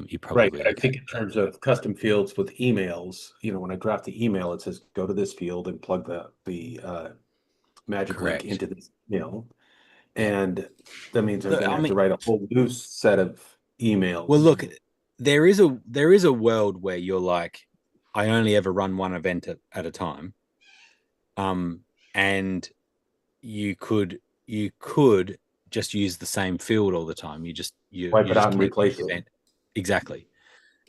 you probably right. I think in terms of custom fields with emails, when I draft the email, it says go to this field and plug the Magic Link into this email, and that means I'm going to have to write a whole new set of emails. Well, look, there is a world where you're like, I only ever run one event at a time, and you could just use the same field all the time. You wipe it out and replace it. Exactly.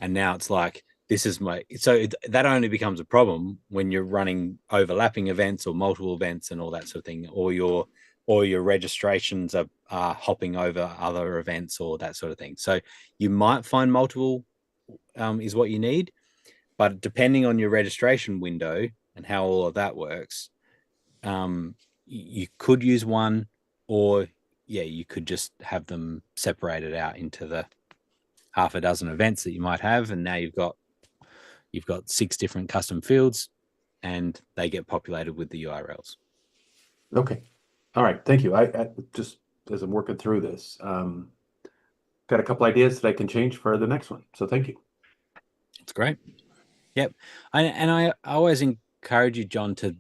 And now it's like, that only becomes a problem when you're running overlapping events or multiple events and all that sort of thing, or your registrations are hopping over other events or that sort of thing. So you might find multiple is what you need, but depending on your registration window and how all of that works, you could use one, or you could just have them separated out into the half a dozen events that you might have, and now you've got 6 different custom fields, and they get populated with the URLs. Okay. All right. Thank you. I just, as I'm working through this, got a couple ideas that I can change for the next one. So thank you. It's great. Yep. I always encourage you, John, to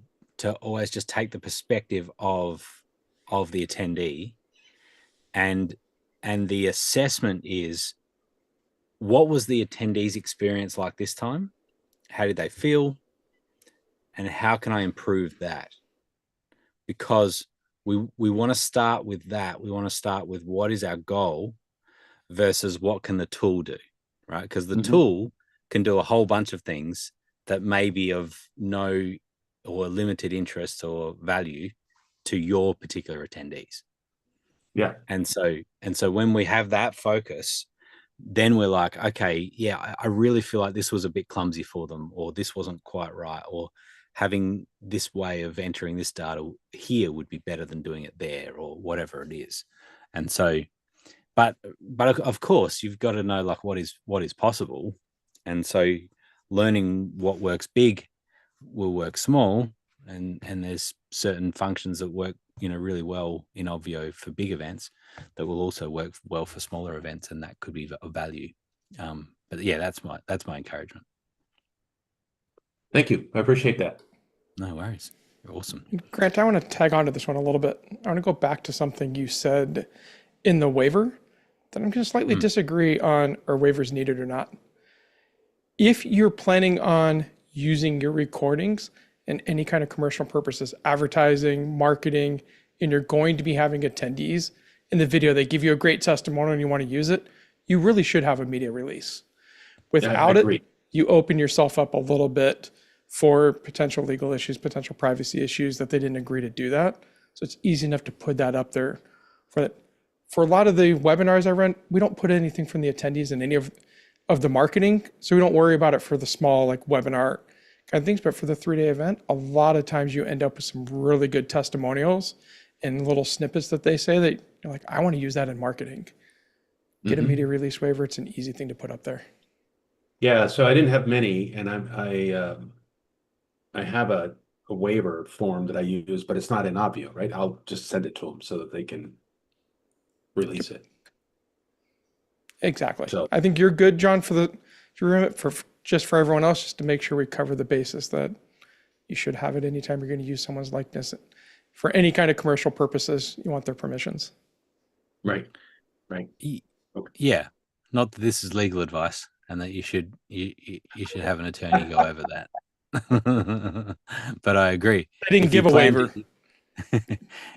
always just take the perspective of the attendee, and the assessment is, what was the attendee's experience like this time? How did they feel? And how can I improve that? Because we want to start with that. We want to start with what is our goal versus what can the tool do, right? Because the tool can do a whole bunch of things that may be of no or limited interest or value to your particular attendees. Yeah. And so when we have that focus, then we're like, okay, yeah, I really feel like this was a bit clumsy for them, or this wasn't quite right, or having this way of entering this data here would be better than doing it there, or whatever it is. And so, but of course, you've got to know like what is possible. And so learning what works big will work small, and there's certain functions that work really well in Obvio for big events that will also work well for smaller events, and that could be of value. But yeah, that's my encouragement. Thank you. I appreciate that. No worries. You're awesome. Grant, I want to tag onto this one a little bit. I want to go back to something you said in the waiver that I'm going to slightly disagree on, are waivers needed or not. If you're planning on using your recordings in any kind of commercial purposes, advertising, marketing, and you're going to be having attendees in the video, they give you a great testimonial and you want to use it, you really should have a media release. Without it, you open yourself up a little bit for potential legal issues, potential privacy issues that they didn't agree to do that. So it's easy enough to put that up there. For a lot of the webinars I run, we don't put anything from the attendees in any of the marketing, so we don't worry about it for the small like webinar kind of things. But for the 3-day event, a lot of times you end up with some really good testimonials and little snippets that they say that you're like, I want to use that in marketing. Get a media release waiver. It's an easy thing to put up there. Yeah, so I didn't have many, and I have a waiver form that I use, but it's not in Obvio, right? I'll just send it to them so that they can release it. Exactly. So I think you're good, John, for everyone else, just to make sure we cover the basis that you should have it anytime you're going to use someone's likeness for any kind of commercial purposes. You want their permissions. Right. Yeah. Not that this is legal advice. and that you should have an attorney go over that. But I agree. I didn't give a waiver.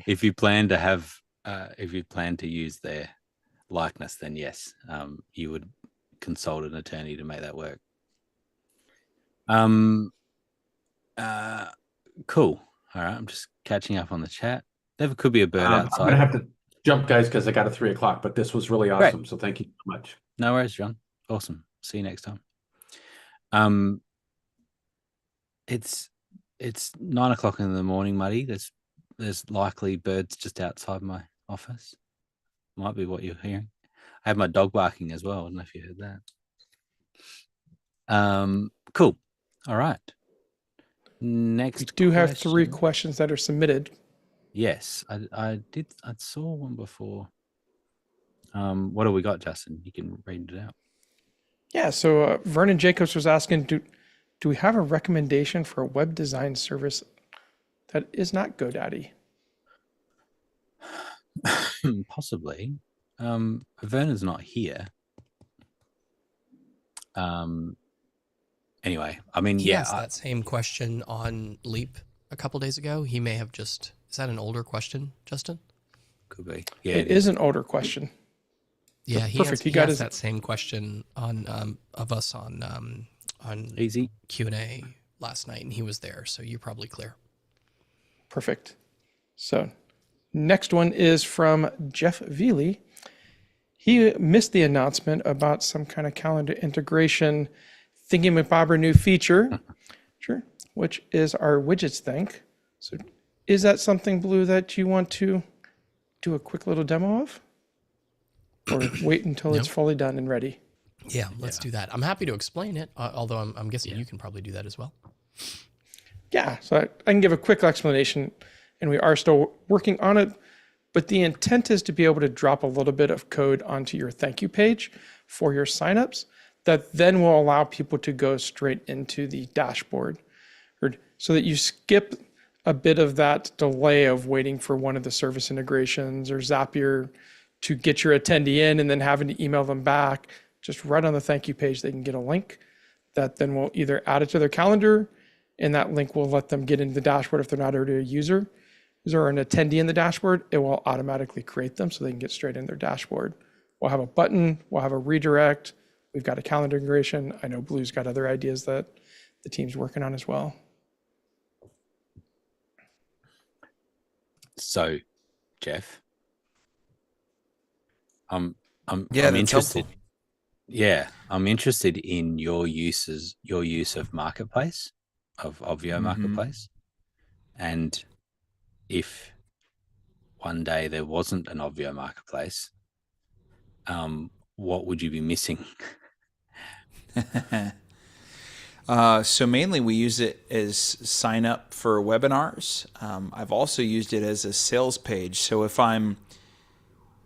If you plan to have, if you plan to use their likeness, then yes, you would consult an attorney to make that work. Cool. All right, I'm just catching up on the chat. There could be a bird outside. I'm gonna have to jump, guys, because I got a 3 o'clock. But this was really awesome. Great. So thank you so much. No worries, John. Awesome. See you next time. It's 9 o'clock in the morning, Muddy. There's likely birds just outside my office. Might be what you're hearing. I have my dog barking as well. I don't know if you heard that. Cool. All right. Next, we do have 3 questions that are submitted. Yes, I did. I saw one before. What do we got, Justin? You can read it out. Yeah. So Vernon Jacobs was asking, do we have a recommendation for a web design service that is not GoDaddy? Possibly. Vernon's not here. Anyway, I mean, He yeah. asked that same question on Leap a couple days ago. He may have just. Is that an older question, Justin? Could be. Yeah, it is an older question. Yeah, perfect. He got that same question on of us on Easy Q&A last night, and he was there, so you're probably clear. Perfect. So next one is from Jeff Veely. He missed the announcement about some kind of calendar integration thingamabobber new feature, sure, which is our widgets thing. So is that something, Blue, that you want to do a quick little demo of? Or wait until it's fully done and ready? Yeah, let's do that. I'm happy to explain it, although I'm guessing you can probably do that as well. Yeah, so I can give a quick explanation, and we are still working on it, but the intent is to be able to drop a little bit of code onto your thank you page for your signups that then will allow people to go straight into the dashboard, so that you skip a bit of that delay of waiting for one of the service integrations or Zapier to get your attendee in and then having to email them back. Just right on the thank you page, they can get a link that then will either add it to their calendar, and that link will let them get into the dashboard if they're not already a user. Or an attendee in the dashboard, it will automatically create them so they can get straight in their dashboard. We'll have a button, we'll have a redirect. We've got a calendar integration. I know Blue's got other ideas that the team's working on as well. So, Jeff, I'm interested. Helpful. Yeah, I'm interested in your use of Marketplace, of Obvio Marketplace, and if one day there wasn't an Obvio Marketplace, what would you be missing? So mainly we use it as sign up for webinars. I've also used it as a sales page. So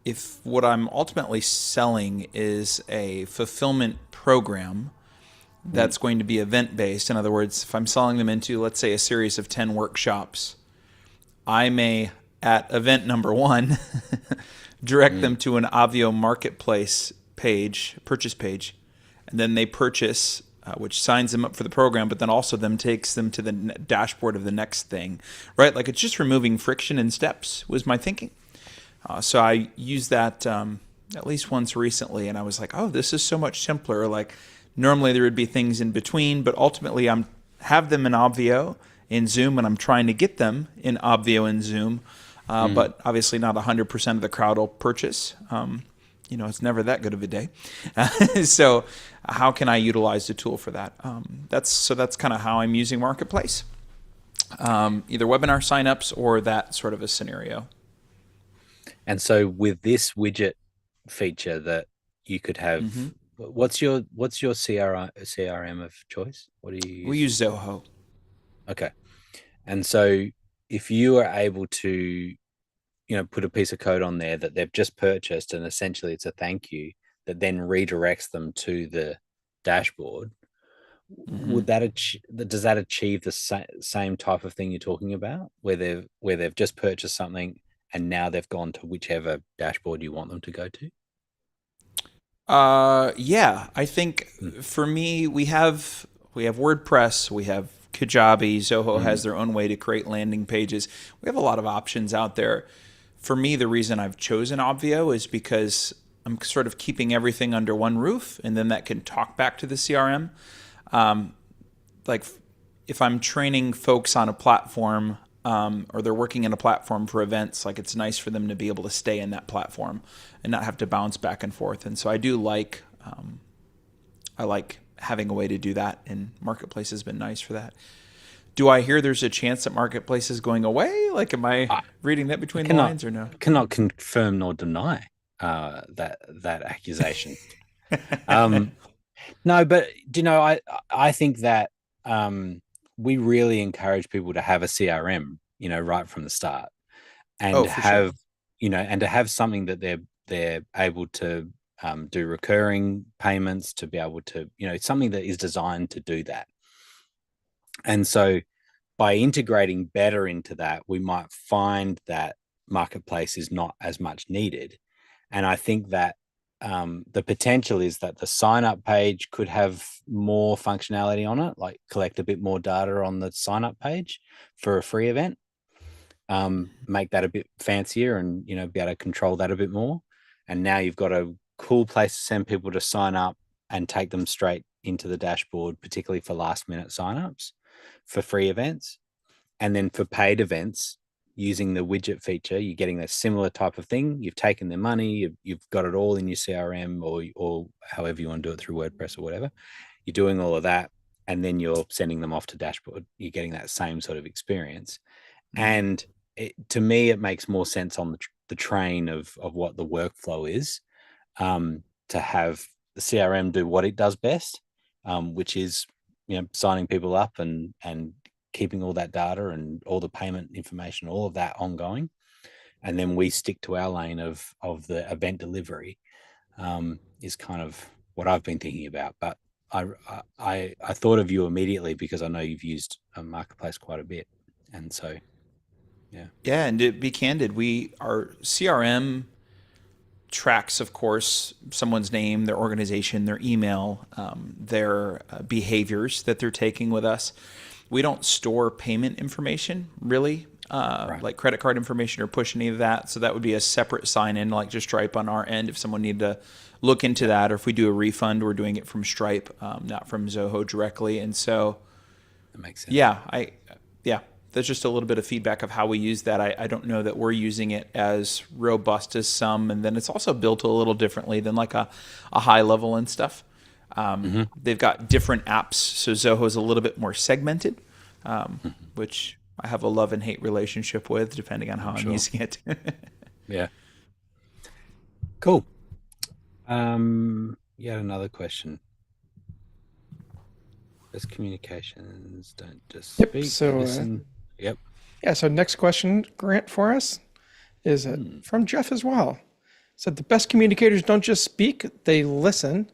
if what I'm ultimately selling is a fulfillment program that's going to be event-based, in other words, if I'm selling them into, let's say, a series of 10 workshops, I may, at event number 1, direct them to an Obvio Marketplace page, purchase page, and then they purchase, which signs them up for the program, but then also takes them to the dashboard of the next thing, right? Like, it's just removing friction and steps was my thinking. So I used that at least once recently, and I was like, oh, this is so much simpler. Like, normally there would be things in between, but ultimately I have them in Obvio in Zoom, and I'm trying to get them in Obvio in Zoom, but obviously not 100% of the crowd will purchase. It's never that good of a day. So how can I utilize the tool for that? That's kind of how I'm using Marketplace, either webinar signups or that sort of a scenario. And so with this widget feature that you could have, what's your CRM of choice? What do you use? We use Zoho. Okay. And so if you are able to, put a piece of code on there that they've just purchased, and essentially it's a thank you that then redirects them to the dashboard, would does that achieve the same type of thing you're talking about, where they've just purchased something and now they've gone to whichever dashboard you want them to go to? Yeah, I think for me, we have WordPress, we have Kajabi, Zoho has their own way to create landing pages. We have a lot of options out there. For me, the reason I've chosen Obvio is because I'm sort of keeping everything under one roof, and then that can talk back to the CRM. Like if I'm training folks on a platform, or they're working in a platform for events, like it's nice for them to be able to stay in that platform and not have to bounce back and forth. And so I do like, I like having a way to do that, and Marketplace has been nice for that. Do I hear there's a chance that Marketplace is going away? Like, am I reading that between the lines or no? Cannot confirm nor deny that accusation. No, but I think that we really encourage people to have a CRM, right from the start, and for sure. and to have something that they're able to do recurring payments, to be able to, something that is designed to do that. And so by integrating better into that, we might find that Marketplace is not as much needed. And I think that the potential is that the sign up page could have more functionality on it, like collect a bit more data on the sign up page for a free event, make that a bit fancier and, be able to control that a bit more. And now you've got a cool place to send people to sign up and take them straight into the dashboard, particularly for last minute signups for free events. And then for paid events, using the widget feature, you're getting a similar type of thing. You've taken their money, you've got it all in your CRM or however you want to do it, through WordPress or whatever. You're doing all of that, and then you're sending them off to dashboard. You're getting that same sort of experience. And to me, it makes more sense on the train of what the workflow is, to have the CRM do what it does best, which is signing people up and keeping all that data and all the payment information, all of that ongoing. And then we stick to our lane of the event delivery, is kind of what I've been thinking about. But I thought of you immediately because I know you've used a Marketplace quite a bit. And so, yeah. Yeah, and to be candid, our CRM tracks, of course, someone's name, their organization, their email, their behaviors that they're taking with us. We don't store payment information, really, Right. like credit card information or push any of that. So that would be a separate sign-in, like just Stripe on our end if someone needed to look into that. Or if we do a refund, we're doing it from Stripe, not from Zoho directly. And so, That makes sense. yeah, that's just a little bit of feedback of how we use that. I don't know that we're using it as robust as some. And then it's also built a little differently than like a high level and stuff. They've got different apps. So Zoho is a little bit more segmented, which I have a love and hate relationship with, depending on how I'm using it. Yeah. Cool. Yet another question. Best communications, don't just Yep, speak, so, listen. Yep. Yeah, so next question, Grant, for us is from Jeff as well. Said the best communicators don't just speak, they listen.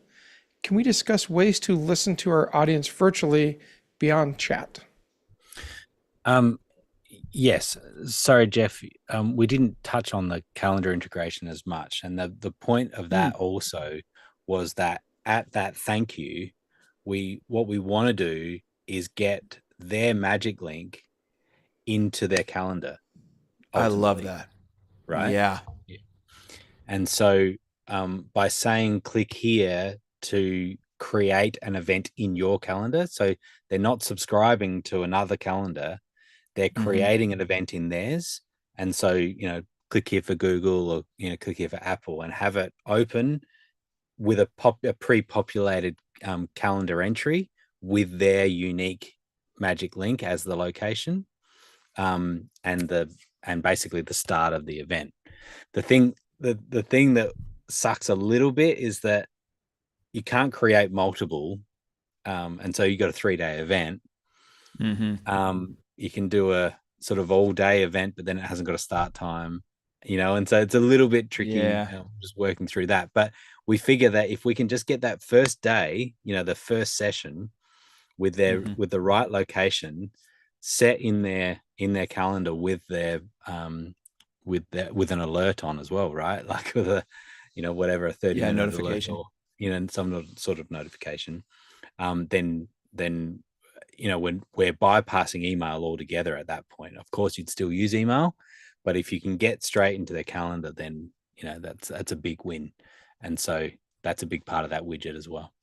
Can we discuss ways to listen to our audience virtually beyond chat? Yes. Sorry, Jeff. We didn't touch on the calendar integration as much. And the point of that also was that at that thank you, what we want to do is get their magic link into their calendar. I love ultimately, that. right? Yeah. And so by saying click here to create an event in your calendar, so they're not subscribing to another calendar, they're creating an event in theirs. And so, click here for Google, or, click here for Apple, and have it open with a pre-populated calendar entry with their unique magic link as the location, and basically the start of the event. The thing that sucks a little bit is that you can't create multiple, and so you got a 3-day event. You can do a sort of all-day event, but then it hasn't got a start time, and so it's a little bit tricky. Yeah. Just working through that. But we figure that if we can just get that first day, the first session with with the right location set in their calendar with their with an alert on as well, right? Like with a whatever, a 30-minute alert notification. some sort of notification, then when we're bypassing email altogether at that point. Of course, you'd still use email, but if you can get straight into their calendar, then that's a big win, and so that's a big part of that widget as well.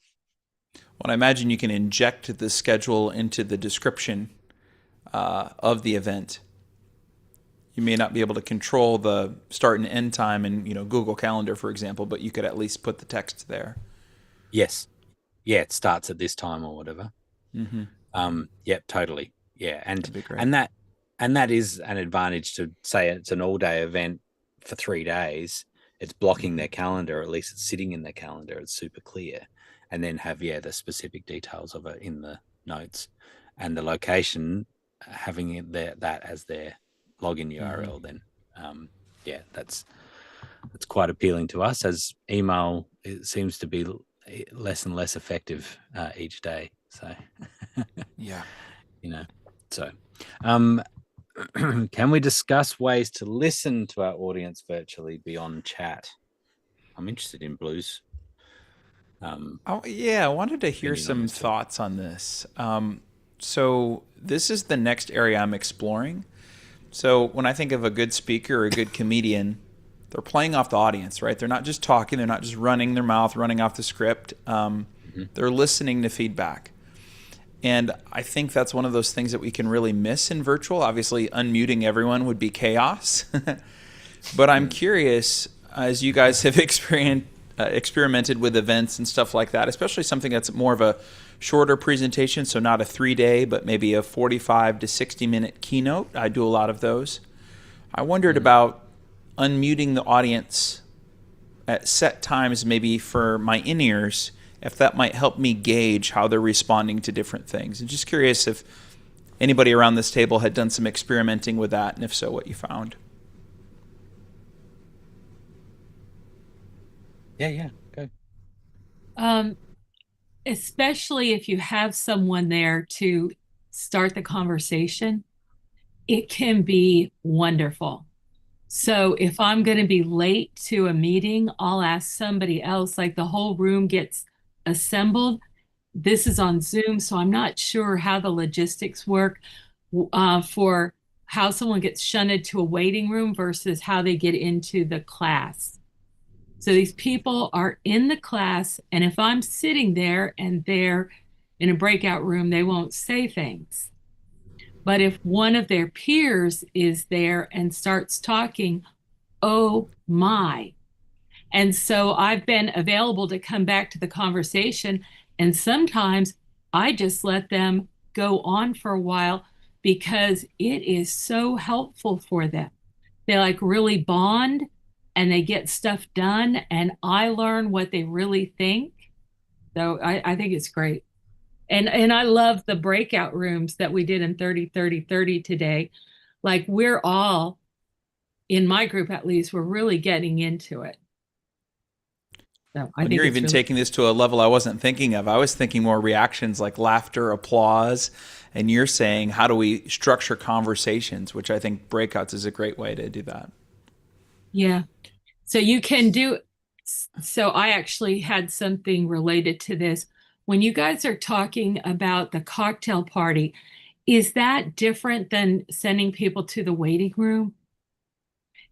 Well, I imagine you can inject the schedule into the description of the event. You may not be able to control the start and end time in Google Calendar, for example, but you could at least put the text there. Yes, yeah, it starts at this time or whatever. Yep, totally. Yeah, That'd be great. and that is an advantage to say it's an all-day event for 3 days. It's blocking their calendar, or at least it's sitting in their calendar. It's super clear, and then have the specific details of it in the notes, and the location having it that as their login URL. Then, that's quite appealing to us, as email it seems to be less and less effective each day. So, yeah, so. Can we discuss ways to listen to our audience virtually beyond chat? I'm interested in Blue's. I wanted to hear some thoughts on this. So this is the next area I'm exploring. So when I think of a good speaker or a good comedian, they're playing off the audience, right? They're not just talking. They're not just running their mouth, running off the script. They're listening to feedback. And I think that's one of those things that we can really miss in virtual. Obviously, unmuting everyone would be chaos. But I'm curious, as you guys have experimented with events and stuff like that, especially something that's more of a shorter presentation, so not a 3-day, but maybe a 45 to 60-minute keynote. I do a lot of those. I wondered about unmuting the audience at set times, maybe for my in-ears, if that might help me gauge how they're responding to different things. I'm just curious if anybody around this table had done some experimenting with that, and if so, what you found. Yeah, go. Especially if you have someone there to start the conversation, it can be wonderful. So if I'm going to be late to a meeting, I'll ask somebody else, like the whole room gets assembled. This is on Zoom, so I'm not sure how the logistics work for how someone gets shunted to a waiting room versus how they get into the class. So these people are in the class, and if I'm sitting there and they're in a breakout room, they won't say things. But if one of their peers is there and starts talking, oh my. And so I've been available to come back to the conversation. And sometimes I just let them go on for a while because it is so helpful for them. They like really bond and they get stuff done. And I learn what they really think. So I think it's great. And I love the breakout rooms that we did in 30-30-30 today. Like we're all, in my group at least, we're really getting into it. So I think you're even taking this to a level I wasn't thinking of. I was thinking more reactions like laughter, applause, and you're saying how do we structure conversations, which I think breakouts is a great way to do that. Yeah. So you can do, so I actually had something related to this. When you guys are talking about the cocktail party, is that different than sending people to the waiting room?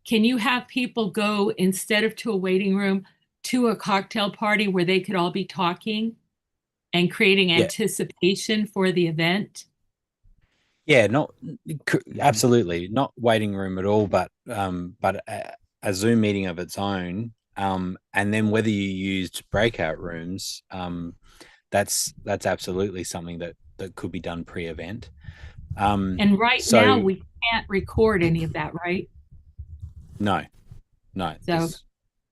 Can you have people go instead of to a waiting room to a cocktail party where they could all be talking and creating anticipation for the event? Yeah, absolutely not waiting room at all, but a Zoom meeting of its own. And then whether you used breakout rooms, that's absolutely something that could be done pre-event. And now we can't record any of that, right? No. So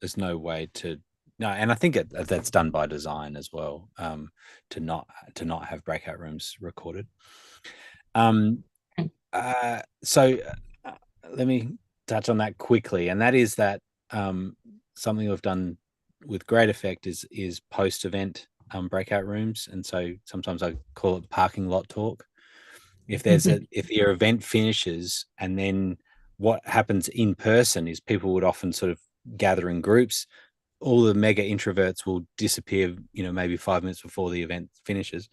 there's no way to. No, and I think that's done by design as well, to not have breakout rooms recorded. So let me touch on that quickly, and that is that something we've done with great effect is post-event breakout rooms, and so sometimes I call it parking lot talk. If there's if your event finishes, and then what happens in person is people would often sort of gather in groups, all the mega introverts will disappear, maybe 5 minutes before the event finishes,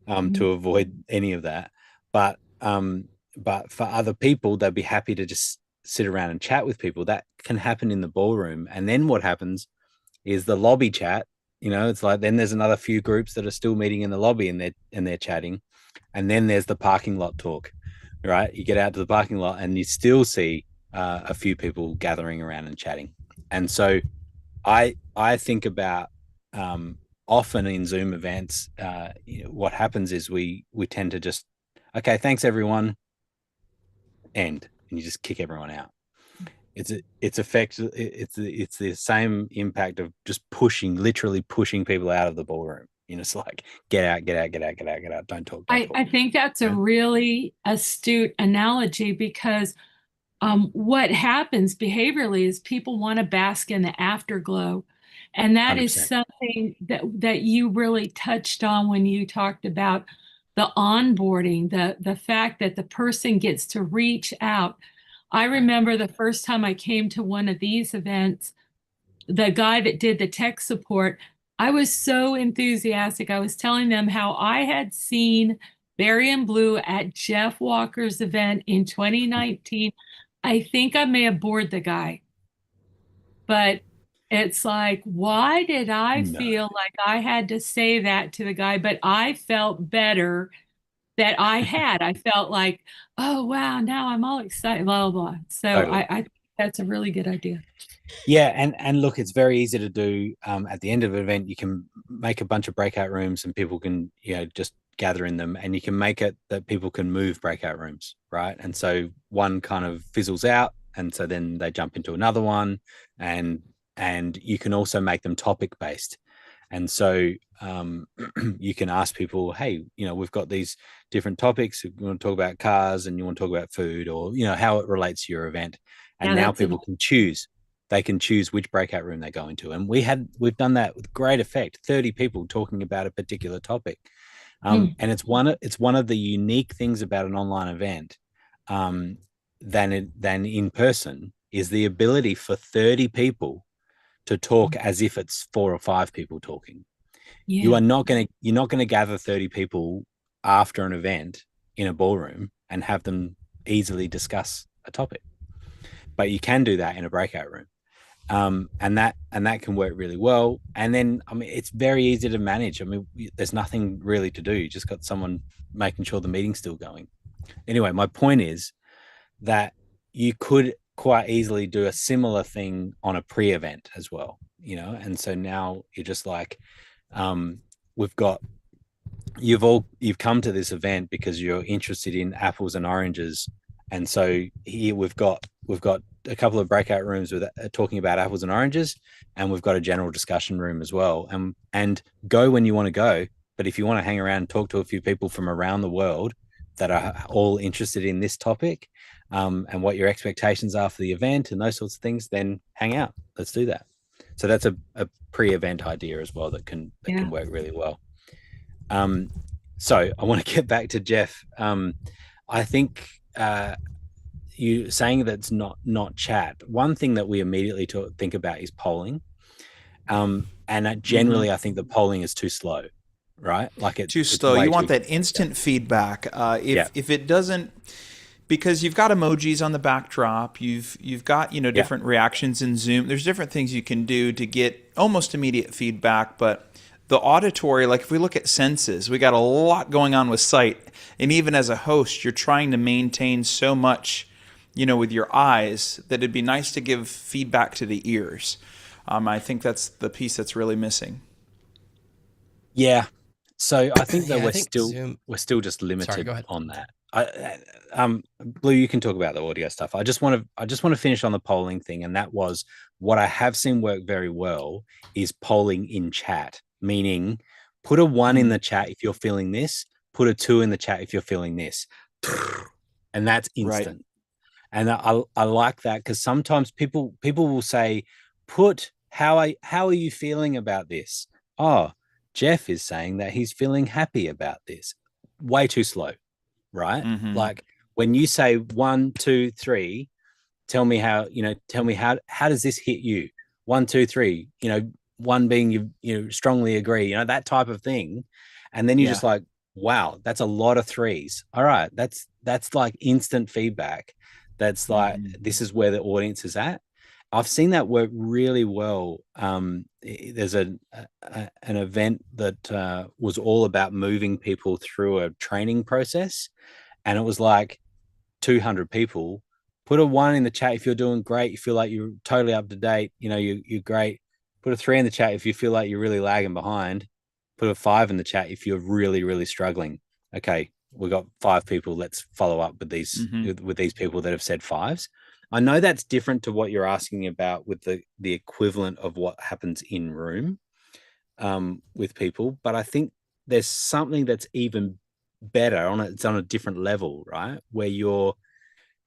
to avoid any of that. But for other people, they'd be happy to just sit around and chat with people. That can happen in the ballroom. And then what happens is the lobby chat. It's like then there's another few groups that are still meeting in the lobby and they're chatting. And then there's the parking lot talk, right? You get out to the parking lot and you still see a few people gathering around and chatting. And so I think about often in Zoom events, what happens is we tend to just, okay, thanks everyone, end, and you just kick everyone out. It's the same impact of just literally pushing people out of the ballroom. It's like get out, don't talk. I think that's a really astute analogy because what happens behaviorally is people want to bask in the afterglow. And that 100%. is something that you really touched on when you talked about the onboarding, the fact that the person gets to reach out. I remember the first time I came to one of these events, the guy that did the tech support, I was so enthusiastic. I was telling them how I had seen Barry and Blue at Jeff Walker's event in 2019. I think I may have bored the guy, but it's like, why did I feel like I had to say that to the guy? But I felt better that I had. I felt like, oh, wow, now I'm all excited, blah, blah, blah. So Totally. I think that's a really good idea. Yeah, and look, it's very easy to do. At the end of an event, you can make a bunch of breakout rooms, and people can just gather in them, and you can make it that people can move breakout rooms, right? And so one kind of fizzles out, and so then they jump into another one, and you can also make them topic based. And so you can ask people, hey, we've got these different topics. You want to talk about cars, and you want to talk about food, or how it relates to your event. And now people can choose. They can choose which breakout room they go into. And we've done that with great effect. 30 people talking about a particular topic. And it's one of the unique things about an online event than in person is the ability for 30 people to talk as if it's 4 or 5 people talking. Yeah. You're not going to gather 30 people after an event in a ballroom and have them easily discuss a topic. But you can do that in a breakout room. And that can work really well. And then, it's very easy to manage. There's nothing really to do. You just got someone making sure the meeting's still going. Anyway, my point is that you could quite easily do a similar thing on a pre-event as well, and so now you're just like, you've come to this event because you're interested in apples and oranges. And so here we've got a couple of breakout rooms with talking about apples and oranges, and we've got a general discussion room as well. And go when you want to go, but if you want to hang around and talk to a few people from around the world that are all interested in this topic, and what your expectations are for the event and those sorts of things, then hang out. Let's do that. So that's a pre-event idea as well that can work really well. So I want to get back to Jeff. I think you saying that's not chat. One thing that we immediately think about is polling, and generally I think the polling is too slow, right? Like it's too slow. You want that instant feedback. If it doesn't, because you've got emojis on the backdrop, you've got different reactions in Zoom. There's different things you can do to get almost immediate feedback, but the auditory, like if we look at senses, we got a lot going on with sight. And even as a host, you're trying to maintain so much, with your eyes that it'd be nice to give feedback to the ears. I think that's the piece that's really missing. Yeah. So I think that we're still just limited on that. Blue, you can talk about the audio stuff. I just want to finish on the polling thing. And that was what I have seen work very well is polling in chat. Meaning put a 1 in the chat if you're feeling this, put a 2 in the chat if you're feeling this. And that's instant. Right. And I like that because sometimes people will say, how are you feeling about this? Oh, Jeff is saying that he's feeling happy about this. Way too slow, right? Mm-hmm. Like when you say 1, 2, 3, tell me how does this hit you? 1, 2, 3, one being you strongly agree, that type of thing. And then you're just like, wow, that's a lot of threes. All right, that's like instant feedback. That's like, this is where the audience is at. I've seen that work really well. There's an event that was all about moving people through a training process, and it was like 200 people. Put a 1 in the chat if you're doing great. You feel like you're totally up to date. You're great. Put a 3 in the chat if you feel like you're really lagging behind. Put a 5 in the chat if you're really, really struggling. Okay, we got 5 people. Let's follow up with these people that have said 5s. I know that's different to what you're asking about with the equivalent of what happens in room with people, but I think there's something that's even better it's on a different level, right? Where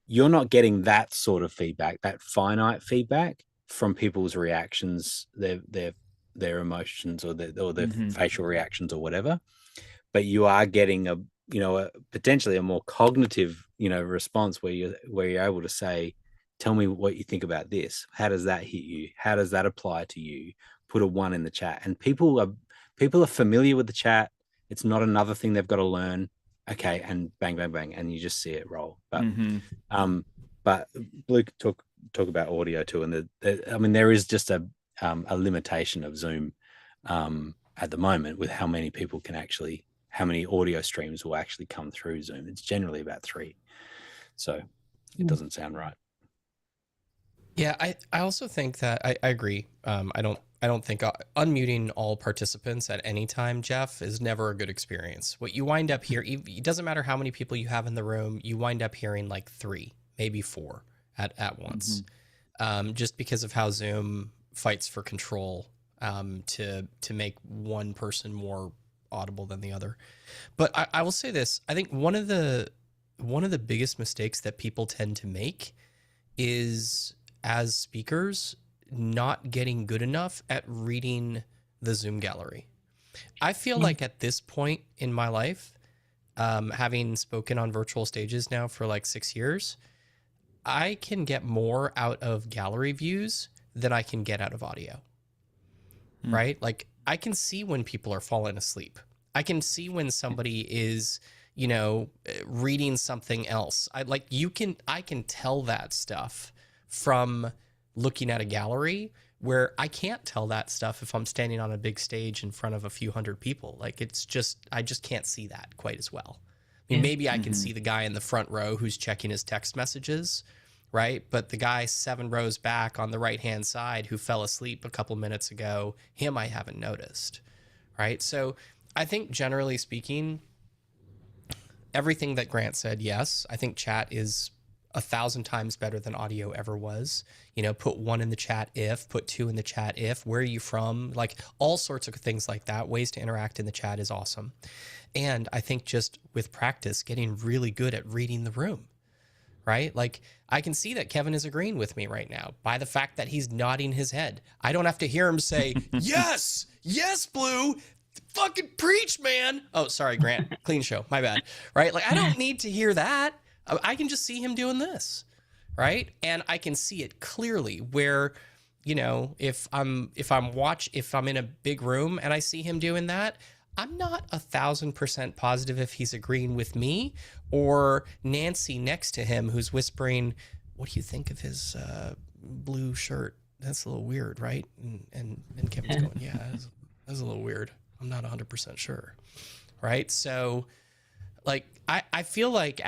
you're not getting that sort of feedback, that finite feedback from people's reactions, their emotions or their facial reactions or whatever, but you are getting a potentially a more cognitive response where you're able to say, tell me what you think about this. How does that hit you? How does that apply to you? Put a 1 in the chat. And people are familiar with the chat. It's not another thing they've got to learn. Okay, and bang, bang, bang, and you just see it roll. But but Blue talk about audio too, and there is just a limitation of Zoom at the moment with how many people how many audio streams will actually come through Zoom. It's generally about 3, so it doesn't sound right. Yeah, I also think that I agree. I don't think unmuting all participants at any time, Jeff, is never a good experience. What you wind up here, it doesn't matter how many people you have in the room, you wind up hearing like 3, maybe 4 at once, just because of how Zoom fights for control to make one person more audible than the other. But I will say this: I think one of the biggest mistakes that people tend to make is, as speakers, not getting good enough at reading the Zoom gallery. I feel like at this point in my life, having spoken on virtual stages now for like 6 years, I can get more out of gallery views than I can get out of audio, right? Like I can see when people are falling asleep. I can see when somebody is, reading something else. I can tell that stuff from looking at a gallery, where I can't tell that stuff if I'm standing on a big stage in front of a few hundred people. Like I just can't see that quite as well. I mean, maybe I can see the guy in the front row who's checking his text messages, right? But the guy 7 rows back on the right-hand side who fell asleep a couple minutes ago, him I haven't noticed, right? So I think generally speaking, everything that Grant said, yes, I think chat is 1,000 times better than audio ever was. Put 1 in the chat put 2 in the chat where are you from? Like all sorts of things like that. Ways to interact in the chat is awesome. And I think just with practice, getting really good at reading the room, right? Like I can see that Kevin is agreeing with me right now by the fact that he's nodding his head. I don't have to hear him say, yes, Blue, fucking preach, man. Oh, sorry, Grant, clean show, my bad, right? Like I don't need to hear that. I can just see him doing this, right? And I can see it clearly where, if I'm in a big room and I see him doing that, I'm not 1,000% positive if he's agreeing with me or Nancy next to him who's whispering, "What do you think of his blue shirt? That's a little weird, right?" And Kevin's going, "Yeah, that's a little weird. I'm not 100% sure," right? So, like I feel like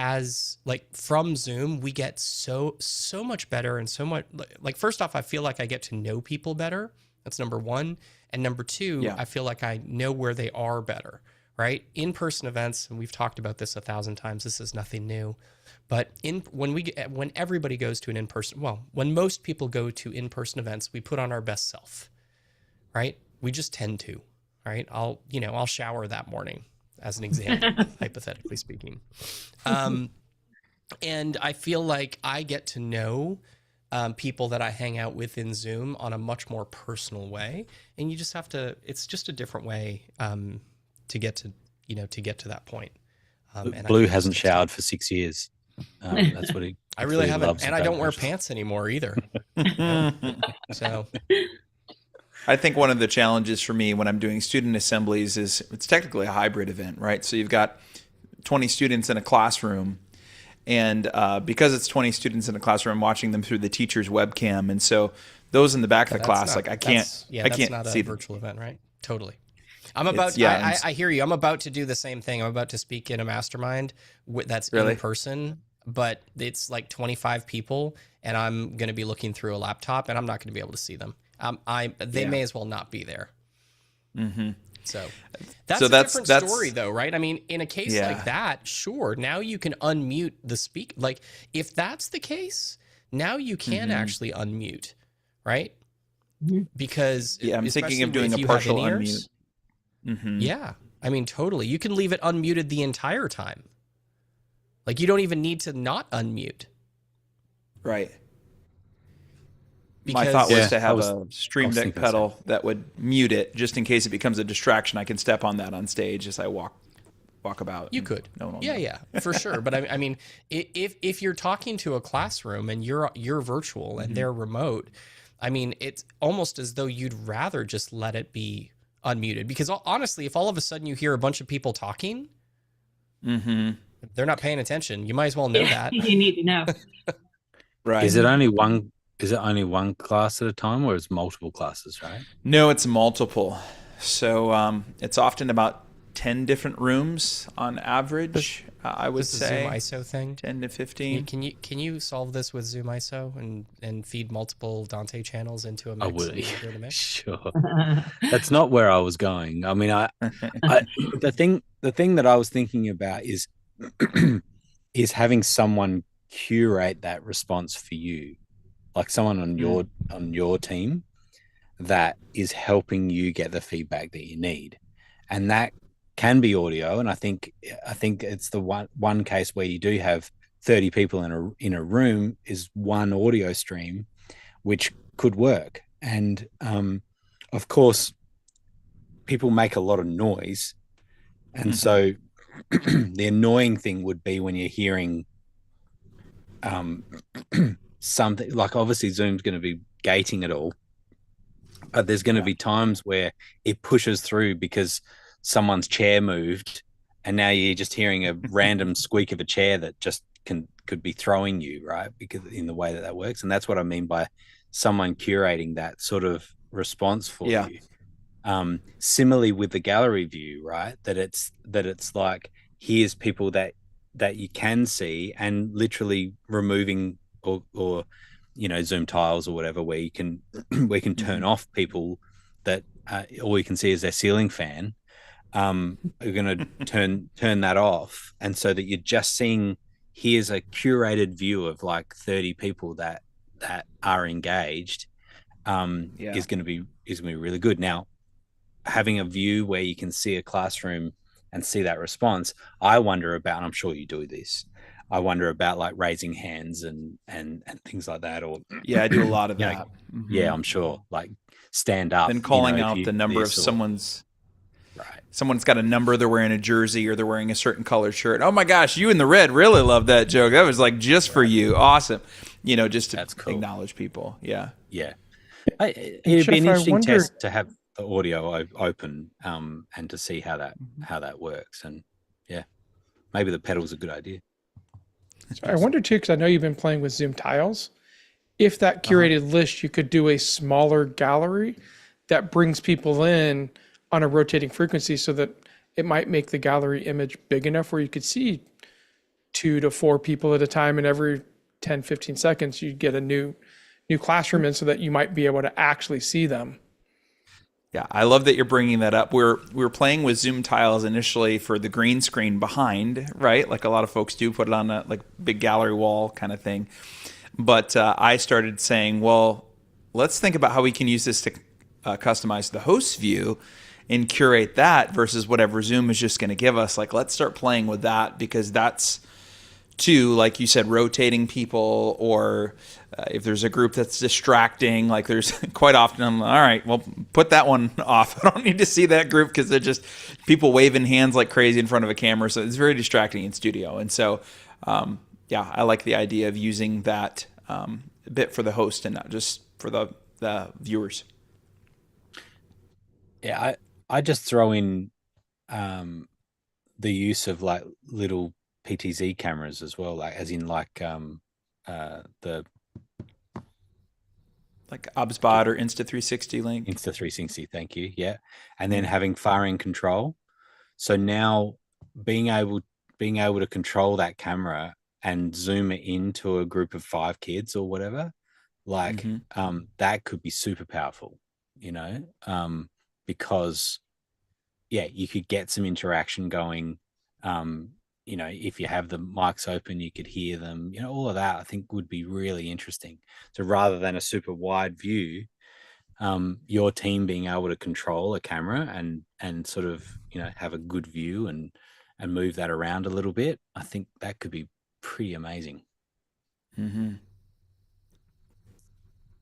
from Zoom we get so much better and so much like first off, I feel like I get to know people better. That's number 1. And number 2, I feel like I know where they are better, right? In-person events, and we've talked about this 1,000 times, this is nothing new. But when everybody goes to an in-person, when most people go to in-person events, we put on our best self, right? We just tend to, right? I'll shower that morning, as an example, hypothetically speaking. And I feel like I get to know people that I hang out with in Zoom on a much more personal way. And you just have to, it's just a different way to get to that point. Blue hasn't showered for 6 years. That's what he I really haven't. loves And I don't wear pants anymore either. So I think one of the challenges for me when I'm doing student assemblies is it's technically a hybrid event, right? So you've got 20 students in a classroom, and because it's 20 students in a classroom, I'm watching them through the teacher's webcam, and so those in the back of the class, like I can't not see a them. virtual event, right? Totally. I hear you. I'm about to do the same thing. I'm about to speak in a mastermind that's Really? in person, but it's like 25 people, and I'm going to be looking through a laptop, and I'm not going to be able to see them. They may as well not be there. Mm-hmm. So that's a different story, though, right? I mean, in a case like that, sure, now you can unmute the speak. Like, if that's the case, now you can actually unmute, right? Because I'm thinking of doing a partial unmute. Yeah, I mean, totally. You can leave it unmuted the entire time. Like, you don't even need to not unmute. Right. Because, my thought was to have a Stream Deck pedal that would mute it, just in case it becomes a distraction. I can step on that on stage as I walk about. You could. No one will know. For sure. But I mean, if you're talking to a classroom and you're virtual and they're remote, I mean, it's almost as though you'd rather just let it be unmuted. Because honestly, if all of a sudden you hear a bunch of people talking, they're not paying attention. You might as well know that. You need to know. Right. Is it only one class at a time, or is it multiple classes, right? No, it's multiple. So it's often about 10 different rooms on average, I would say. Zoom ISO thing? 10 to 15. Can you solve this with Zoom ISO and feed multiple Dante channels into a mix? I would. Sure. That's not where I was going. I mean, the thing that I was thinking about is is having someone curate that response for you, like someone on your team that is helping you get the feedback that you need, and that can be audio. And I think it's the one case where you do have 30 people in a room is one audio stream, which could work. And of course, people make a lot of noise, and so the annoying thing would be when you're hearing something like, obviously Zoom's going to be gating it all, but there's going to be times where it pushes through because someone's chair moved, and now you're just hearing a random squeak of a chair that just could be throwing you, right? Because in the way that works, and that's what I mean by someone curating that sort of response for you. Similarly with the gallery view, right? That it's like, here's people that you can see, and literally removing or Zoom tiles or whatever, where you can turn off people that all you can see is their ceiling fan. You're going to turn that off, and so that you're just seeing, here's a curated view of like 30 people that are engaged. Is going to be really good. Now, having a view where you can see a classroom and see that response, I wonder about, and I'm sure you do this, I wonder about like raising hands and things like that. Or I do a lot of that. Yeah, I'm sure, like stand up and calling out the number of someone's got a number, they're wearing a jersey or they're wearing a certain color shirt. Oh my gosh, you in the red really love that joke. That was like just for you. Awesome. Just to acknowledge people. Yeah. It'd be an interesting test to have the audio open and to see how that works. And maybe the pedal's a good idea. So I wonder too, because I know you've been playing with Zoom tiles, if that curated list, you could do a smaller gallery that brings people in on a rotating frequency, so that it might make the gallery image big enough where you could see 2 to 4 people at a time, and every 10, 15 seconds you'd get a new classroom in, so that you might be able to actually see them. Yeah, I love that you're bringing that up. We were playing with Zoom tiles initially for the green screen behind, right? Like a lot of folks do, put it on a like big gallery wall kind of thing. But I started saying, well, let's think about how we can use this to customize the host view and curate that versus whatever Zoom is just going to give us. Like, let's start playing with that, because that's too, like you said, rotating people, or if there's a group that's distracting, like there's quite often, I'm all right, well, put that one off. I don't need to see that group, because they're just people waving hands like crazy in front of a camera. So it's very distracting in studio. And so, I like the idea of using that a bit for the host and not just for the viewers. Yeah, I just throw in the use of like little PTZ cameras as well, like as in like the Like OBSBot or Insta360 link. Insta360, thank you. Yeah. And then having far end control. So now being able to control that camera and zoom it into a group of 5 kids or whatever, like that could be super powerful, because you could get some interaction going. If you have the mics open, you could hear them, all of that I think would be really interesting. So rather than a super wide view, your team being able to control a camera and sort of have a good view and move that around a little bit, I think that could be pretty amazing. And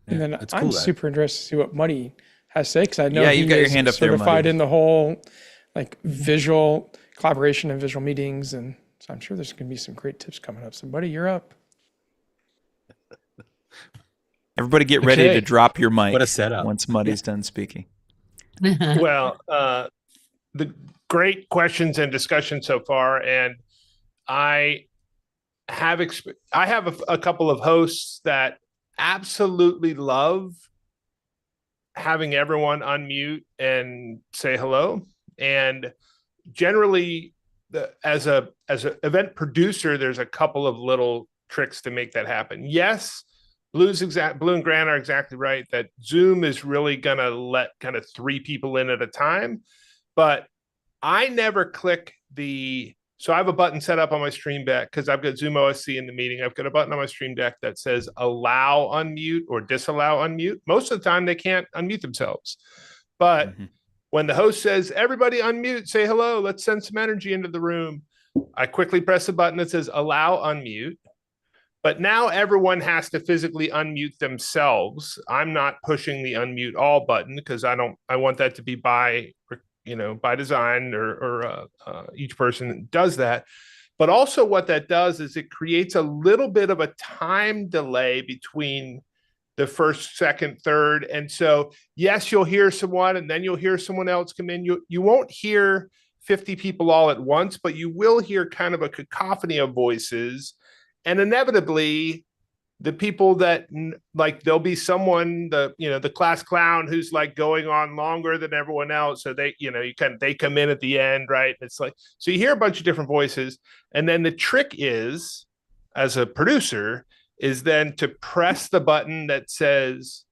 then it's I'm cool, super interested to see what Muddy has to say, because I know you've got your hand up there, certified Muddy. in the whole like visual collaboration and visual meetings, and so I'm sure there's going to be some great tips coming up. So, Buddy, you're up. Everybody get ready to drop your mic. What a setup. Once Muddy's done speaking. Well, the great questions and discussion so far, and I have a couple of hosts that absolutely love having everyone unmute and say hello. And generally, as a event producer, there's a couple of little tricks to make that happen. Yes, Blue and Grant are exactly right that Zoom is really going to let kind of 3 people in at a time. But I never click so I have a button set up on my Stream Deck because I've got Zoom OSC in the meeting. I've got a button on my Stream Deck that says allow unmute or disallow unmute. Most of the time they can't unmute themselves. But when the host says, everybody unmute, say hello, let's send some energy into the room, I quickly press the button that says allow unmute. But now everyone has to physically unmute themselves. I'm not pushing the unmute all button because I want that to be by design, or each person does that. But also what that does is it creates a little bit of a time delay between the first, second, third. And so, yes, you'll hear someone and then you'll hear someone else come in. You won't hear 50 people all at once, but you will hear kind of a cacophony of voices. And inevitably, the people that there'll be someone, the class clown who's like going on longer than everyone else. So they come in at the end, right? It's like, so you hear a bunch of different voices. And then the trick is, as a producer, is then to press the button that says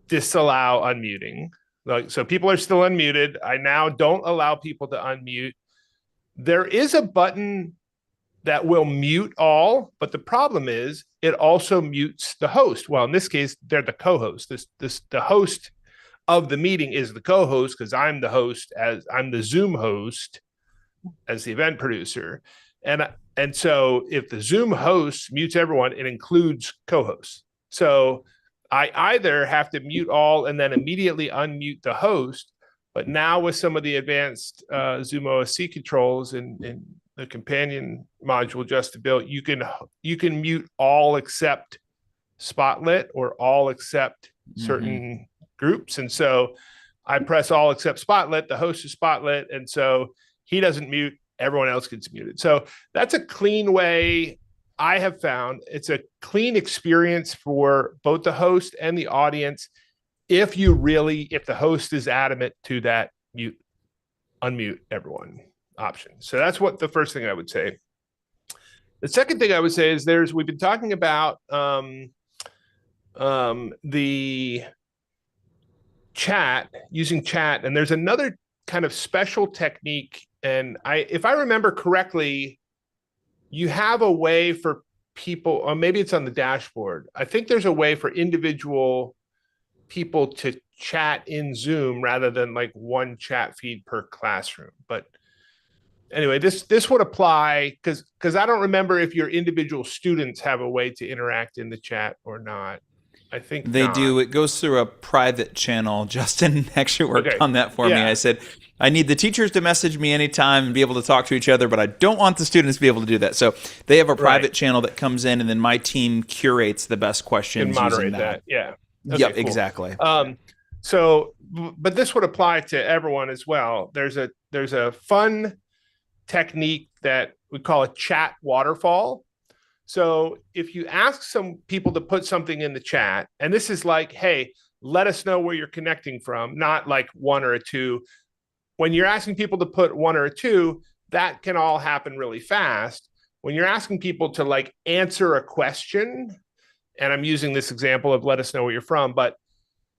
disallow unmuting. So people are still unmuted. I now don't allow people to unmute. There is a button that will mute all, but the problem is it also mutes the host. Well, in this case, they're the co-host. The host of the meeting is the co-host because I'm the host, as I'm the Zoom host as the event producer. And so if the Zoom host mutes everyone, it includes co-hosts. So I either have to mute all and then immediately unmute the host, but now with some of the advanced Zoom OSC controls and the companion module just to build, you can mute all except Spotlit or all except certain groups. And so I press all except Spotlit, the host is Spotlit, and so he doesn't mute, everyone else gets muted. So that's a clean way I have found. It's a clean experience for both the host and the audience if the host is adamant to that unmute everyone option. So that's what the first thing I would say. The second thing I would say is we've been talking about the using chat, and there's another kind of special technique. And if I remember correctly, you have a way for people, or maybe it's on the dashboard. I think there's a way for individual people to chat in Zoom rather than like one chat feed per classroom. But anyway, this would apply because I don't remember if your individual students have a way to interact in the chat or not. I think they do. It goes through a private channel. Justin actually worked on that for me. I said, I need the teachers to message me anytime and be able to talk to each other, but I don't want the students to be able to do that. So they have a private channel that comes in, and then my team curates the best questions. And moderate that. Yeah. Okay, yep, cool. Exactly. So, but this would apply to everyone as well. There's a fun technique that we call a chat waterfall. So if you ask some people to put something in the chat, and this is like, hey, let us know where you're connecting from, not like one or a two. When you're asking people to put one or a two, that can all happen really fast. When you're asking people to like answer a question, and I'm using this example of let us know where you're from, but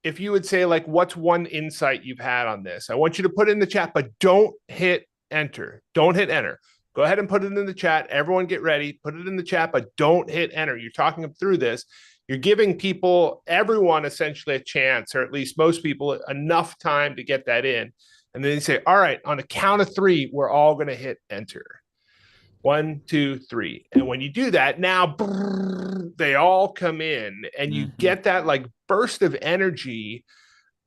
if you would say like, what's one insight you've had on this? I want you to put it in the chat, but don't hit enter. Don't hit enter. Go ahead and put it in the chat. Everyone get ready. Put it in the chat, but don't hit enter. You're talking them through this. You're giving people, everyone essentially a chance, or at least most people, enough time to get that in. And then you say, all right, on a count of three, we're all going to hit enter. 1, 2, 3. And when you do that, now they all come in and you get that like burst of energy,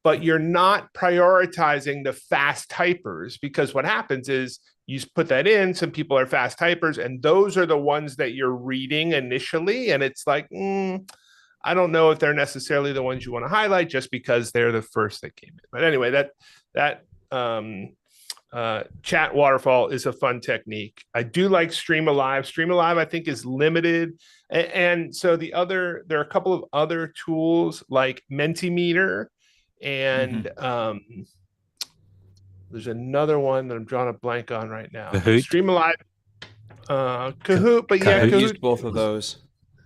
but you're not prioritizing the fast typers, because what happens is you put that in, some people are fast typers, and those are the ones that you're reading initially. And it's like, I don't know if they're necessarily the ones you want to highlight just because they're the first that came in. But anyway, that chat waterfall is a fun technique. I do like Stream Alive. Stream Alive, I think, is limited. And so there are a couple of other tools like Mentimeter, and there's another one that I'm drawing a blank on right now. Kahoot? Stream Alive, Kahoot, but yeah, I've Kahoot, used both of those.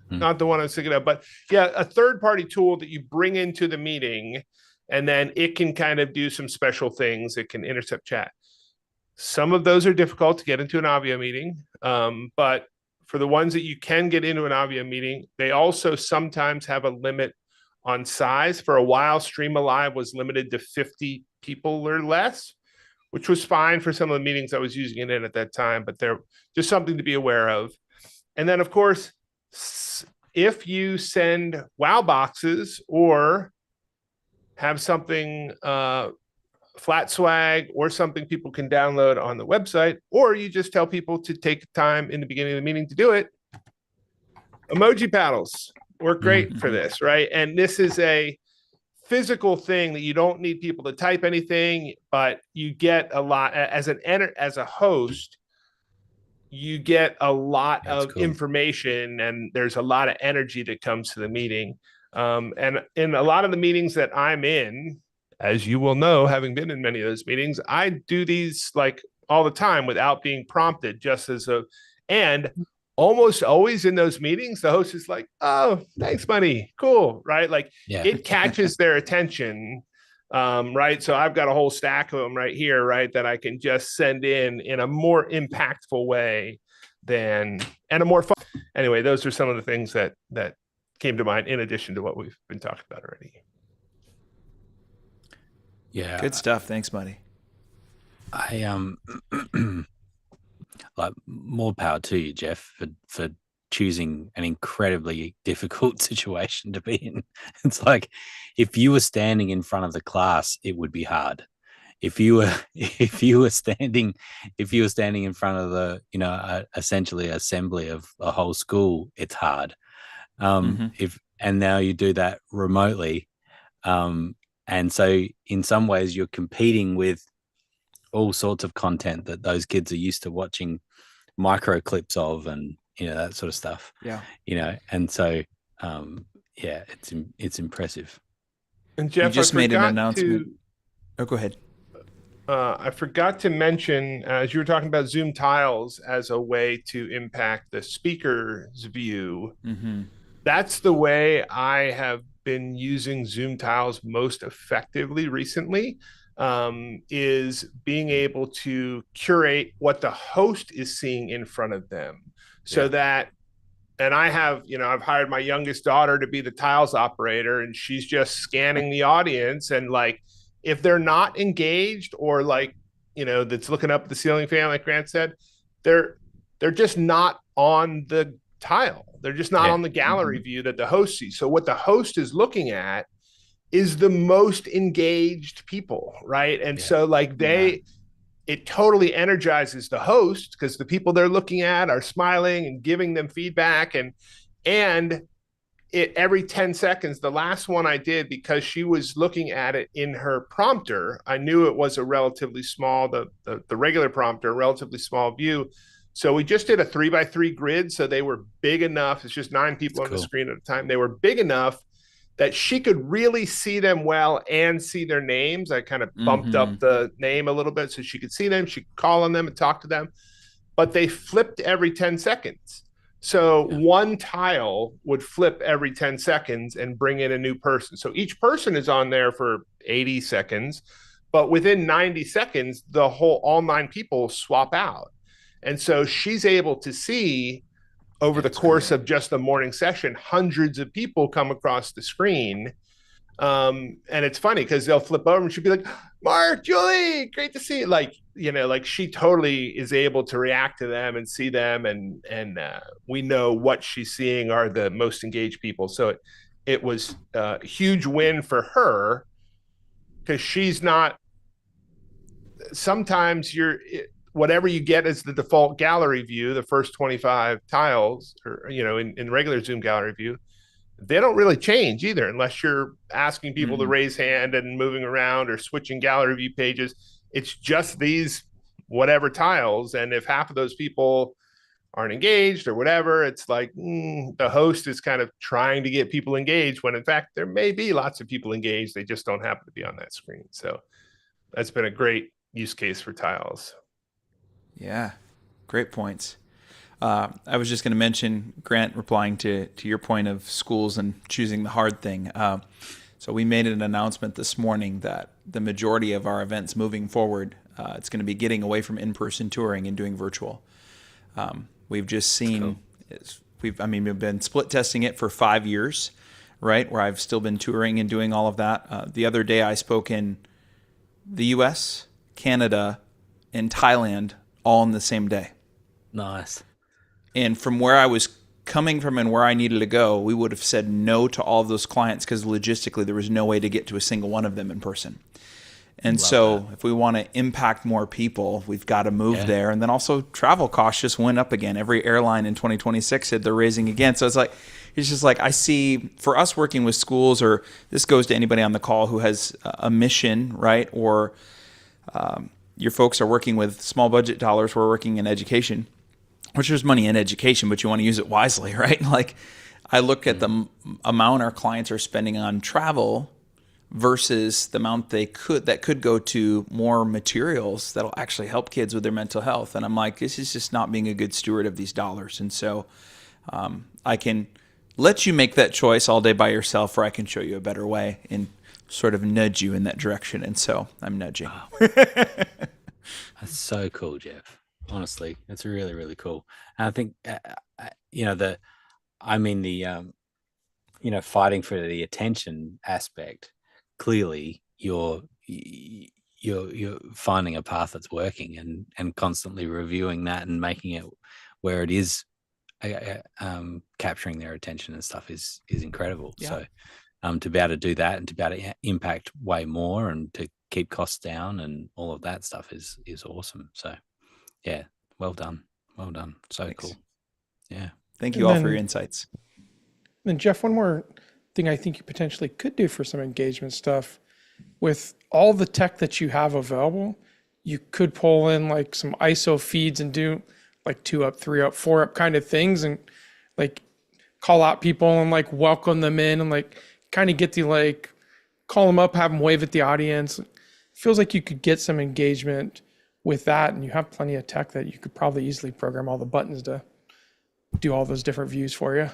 not the one I was thinking of, but yeah, a third-party tool that you bring into the meeting, and then it can kind of do some special things. It can intercept chat. Some of those are difficult to get into an Obvio meeting, but for the ones that you can get into an Obvio meeting, they also sometimes have a limit on size. For a while, Stream Alive was limited to 50 people or less, which was fine for some of the meetings I was using it in at that time, but they're just something to be aware of. And then, of course, if you send wow boxes or have something flat swag or something people can download on the website, or you just tell people to take time in the beginning of the meeting to do it, emoji paddles work great for this, right? And this is a physical thing that you don't need people to type anything, but you get a lot as a host. You get a lot of information, and there's a lot of energy that comes to the meeting. And in a lot of the meetings that I'm in, as you will know, having been in many of those meetings, I do these like all the time without being prompted, and almost always in those meetings, the host is like, oh, thanks, buddy. Cool. Right. Like it catches their attention. Right. So I've got a whole stack of them right here, right, that I can just send in a more impactful way and a more fun. Anyway, those are some of the things that came to mind in addition to what we've been talking about already. Yeah. Good stuff. Thanks, buddy. I like more power to you, Jeff, for choosing an incredibly difficult situation to be in. It's like if you were standing in front of the class, it would be hard. If you were standing in front of the, essentially assembly of a whole school, it's hard. And now you do that remotely. And so in some ways you're competing with all sorts of content that those kids are used to watching micro clips of, and that sort of stuff. Yeah. And so it's impressive. And Jeff, you just made an announcement. Oh, go ahead. I forgot to mention, as you were talking about Zoom tiles as a way to impact the speaker's view. That's the way I have been using Zoom tiles most effectively recently, is being able to curate what the host is seeing in front of them, so that, and I have, I've hired my youngest daughter to be the tiles operator, and she's just scanning the audience, and like, if they're not engaged, or like, that's looking up at the ceiling fan, like Grant said, they're just not on the tile. They're just not on the gallery view that the host sees. So what the host is looking at is the most engaged people, right? And so like it totally energizes the host, because the people they're looking at are smiling and giving them feedback, and every 10 seconds. The last one I did, because she was looking at it in her prompter, I knew it was a relatively small, the regular prompter, relatively small view. So we just did a 3x3 grid. So they were big enough. It's just 9 people on the screen at a time. They were big enough that she could really see them well and see their names. I kind of bumped up the name a little bit so she could see them. She could call on them and talk to them. But they flipped every 10 seconds. So one tile would flip every 10 seconds and bring in a new person. So each person is on there for 80 seconds, but within 90 seconds, all 9 people swap out. And so she's able to see over the course of just the morning session, hundreds of people come across the screen. And it's funny because they'll flip over and she'll be like, Mark, Julie, great to see you. Like, like she totally is able to react to them and see them. And we know what she's seeing are the most engaged people. So it was a huge win for her because she's not, sometimes whatever you get as the default gallery view, the first 25 tiles, or, in regular Zoom gallery view, they don't really change either, unless you're asking people to raise hand and moving around or switching gallery view pages. It's just these whatever tiles. And if half of those people aren't engaged or whatever, it's like the host is kind of trying to get people engaged when in fact there may be lots of people engaged. They just don't happen to be on that screen. So that's been a great use case for tiles. Yeah, great points. I was just going to mention, Grant, replying to your point of schools and choosing the hard thing. So we made an announcement this morning that the majority of our events moving forward, it's going to be getting away from in-person touring and doing virtual. We've just seen, we've been split testing it for 5 years, right, where I've still been touring and doing all of that. The other day I spoke in the U.S., Canada, and Thailand all in the same day. Nice. And from where I was coming from and where I needed to go, we would have said no to all of those clients because logistically there was no way to get to a single one of them in person. And if we want to impact more people, we've got to move there. And then also travel costs just went up again. Every airline in 2026 said they're raising again. So it's just like I see for us working with schools, or this goes to anybody on the call who has a mission, right? Or your folks are working with small budget dollars. We're working in education, which there's money in education, but you want to use it wisely, right? Like I look at the amount our clients are spending on travel versus the amount that could go to more materials that'll actually help kids with their mental health. And I'm like, this is just not being a good steward of these dollars. And so I can let you make that choice all day by yourself, or I can show you a better way and sort of nudge you in that direction. And so I'm nudging. That's so cool, Jeff. Honestly, it's really, really cool. And I think, fighting for the attention aspect, clearly you're finding a path that's working and constantly reviewing that and making it where it is capturing their attention and stuff is incredible. So to be able to do that and to be able to impact way more and to keep costs down and all of that stuff is awesome. So yeah, well done. So Thanks. Cool. Yeah. Thank you all for your insights. Then Jeff, one more thing I think you potentially could do for some engagement stuff with all the tech that you have available, you could pull in like some ISO feeds and do like 2 up, 3 up, 4 up kind of things and like call out people and like welcome them in and like kind of get the like call them up, have them wave at the audience. It feels like you could get some engagement with that, and you have plenty of tech that you could probably easily program all the buttons to do all those different views for you.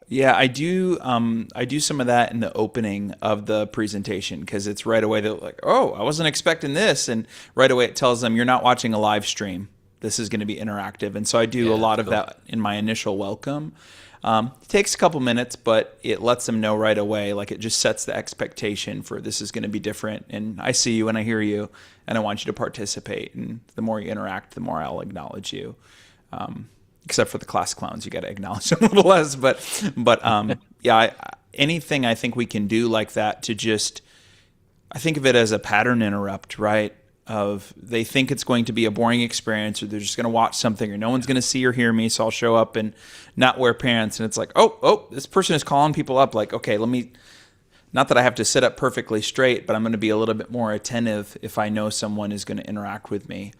Yeah, I do. I do some of that in the opening of the presentation because it's right away they're like, "Oh, I wasn't expecting this," and right away it tells them you're not watching a live stream. This is going to be interactive, and so I do a lot of that in my initial welcome. It takes a couple minutes, but it lets them know right away. Like it just sets the expectation for this is going to be different, and I see you and I hear you, and I want you to participate. And the more you interact, the more I'll acknowledge you. Except for the class clowns, you got to acknowledge them a little less. But anything I think we can do like that to just, I think of it as a pattern interrupt, right? of they think it's going to be a boring experience, or they're just going to watch something, or no one's going to see or hear me, so I'll show up and not wear pants. And it's like, oh, this person is calling people up. Like, okay, let me, not that I have to sit up perfectly straight, but I'm going to be a little bit more attentive if I know someone is going to interact with me.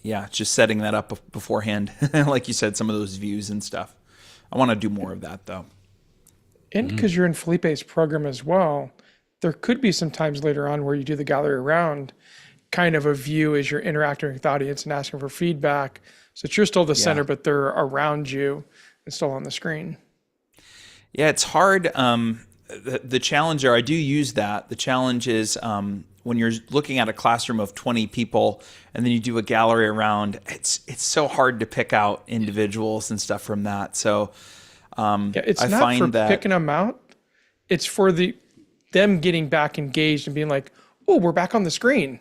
Yeah, just setting that up beforehand. Like you said, some of those views and stuff. I want to do more of that, though. And because you're in Felipe's program as well, there could be some times later on where you do the gallery around kind of a view as you're interacting with the audience and asking for feedback. So that you're still the center, but they're around you and still on the screen. Yeah, it's hard. The challenge there, I do use that. The challenge is when you're looking at a classroom of 20 people and then you do a gallery around, it's so hard to pick out individuals and stuff from that. So it's I not find for that picking them out. It's for them getting back engaged and being like, oh, we're back on the screen.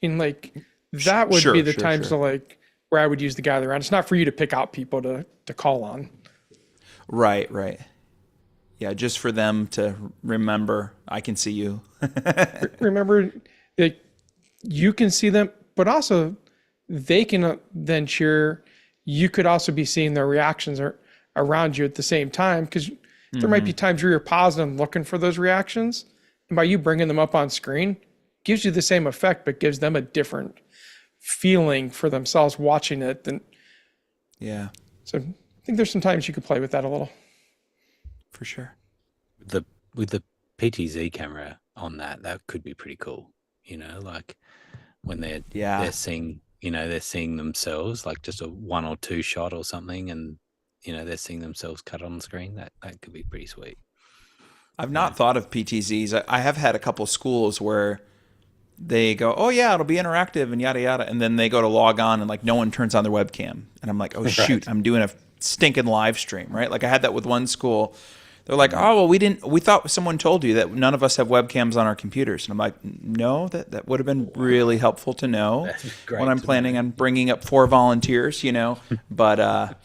And like, that would be the times to like, where I would use the gather around. It's not for you to pick out people to call on. Right. Yeah, just for them to remember, I can see you. Remember, like, you can see them, but also they can then cheer. You could also be seeing their reactions around you at the same time, because there might be times where you're pausing and looking for those reactions. And by you bringing them up on screen, gives you the same effect, but gives them a different feeling for themselves watching it. Yeah. So I think there's some times you could play with that a little. For sure. With the PTZ camera on that could be pretty cool. Like when they're seeing, they're seeing themselves, like just a 1 or 2 shot or something, and they're seeing themselves cut on the screen. That could be pretty sweet. I've not thought of PTZs. I have had a couple schools where they go, oh yeah, it'll be interactive and yada yada, and then they go to log on and like no one turns on their webcam, and I'm like, oh shoot, I'm doing a stinking live stream, right? Like I had that with one school. They're like, oh well, we thought someone told you that none of us have webcams on our computers, and I'm like, no, that would have been really helpful to know when I'm planning on bringing up 4 volunteers, but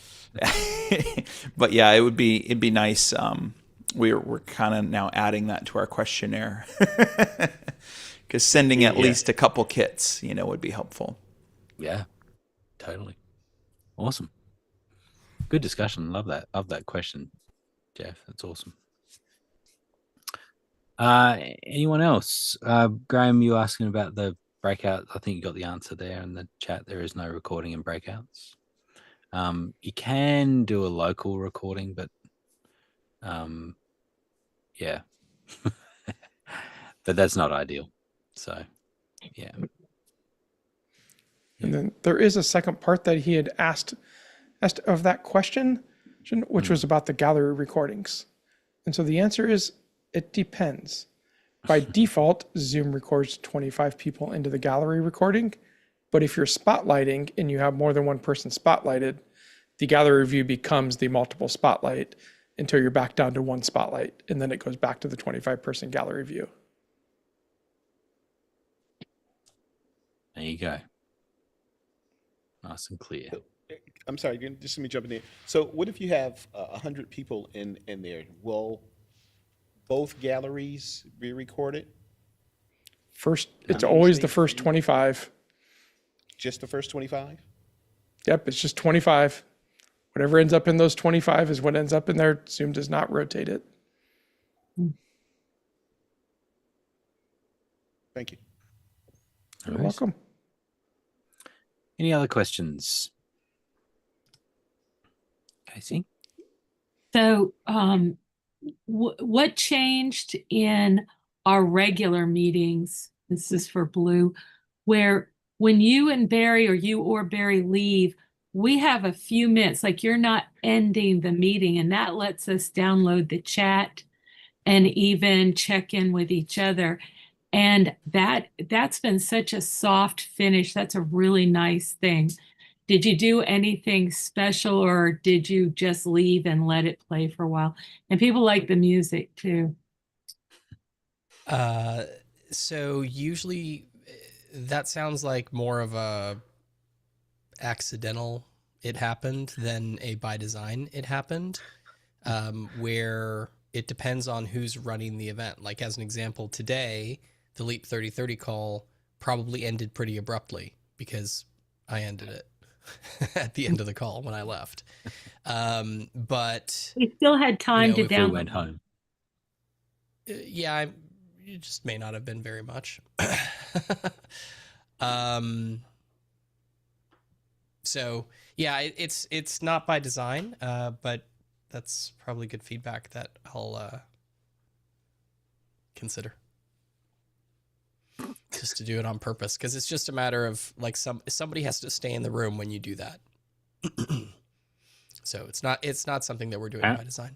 but yeah, it'd be nice. We're kind of now adding that to our questionnaire. Because sending at least a couple kits, would be helpful. Yeah, totally. Awesome. Good discussion. Love that question, Jeff. That's awesome. Anyone else? Graham, you asking about the breakout? I think you got the answer there in the chat. There is no recording in breakouts. You can do a local recording, but yeah. But that's not ideal. So, yeah. And then there is a second part that he had asked of that question, which was about the gallery recordings. And so the answer is, it depends. By default, Zoom records 25 people into the gallery recording. But if you're spotlighting and you have more than one person spotlighted, the gallery view becomes the multiple spotlight until you're back down to 1 spotlight. And then it goes back to the 25-person gallery view. There you go. Nice and clear. I'm sorry, just let me jump in there. So what if you have 100 people in there? Will both galleries be recorded? It's always the first 25. Just the first 25? Yep, it's just 25. Whatever ends up in those 25 is what ends up in there. Zoom does not rotate it. Thank you. You're welcome. Any other questions? Casey? So, what changed in our regular meetings? This is for Blue, where when you and Barry or Barry leave, we have a few minutes, like you're not ending the meeting, and that lets us download the chat and even check in with each other. And that's been such a soft finish. That's a really nice thing. Did you do anything special, or did you just leave and let it play for a while? And people like the music too. So usually that sounds like more of a accidental it happened than a by design it happened, where it depends on who's running the event. Like as an example, today, the Leap 3030 call probably ended pretty abruptly because I ended it at the end of the call when I left. But We still had time to if we download. went home. Yeah, it just may not have been very much. So yeah, it's not by design, but that's probably good feedback that I'll consider. Just to do it on purpose, because it's just a matter of like somebody has to stay in the room when you do that. So it's not something that we're doing by design.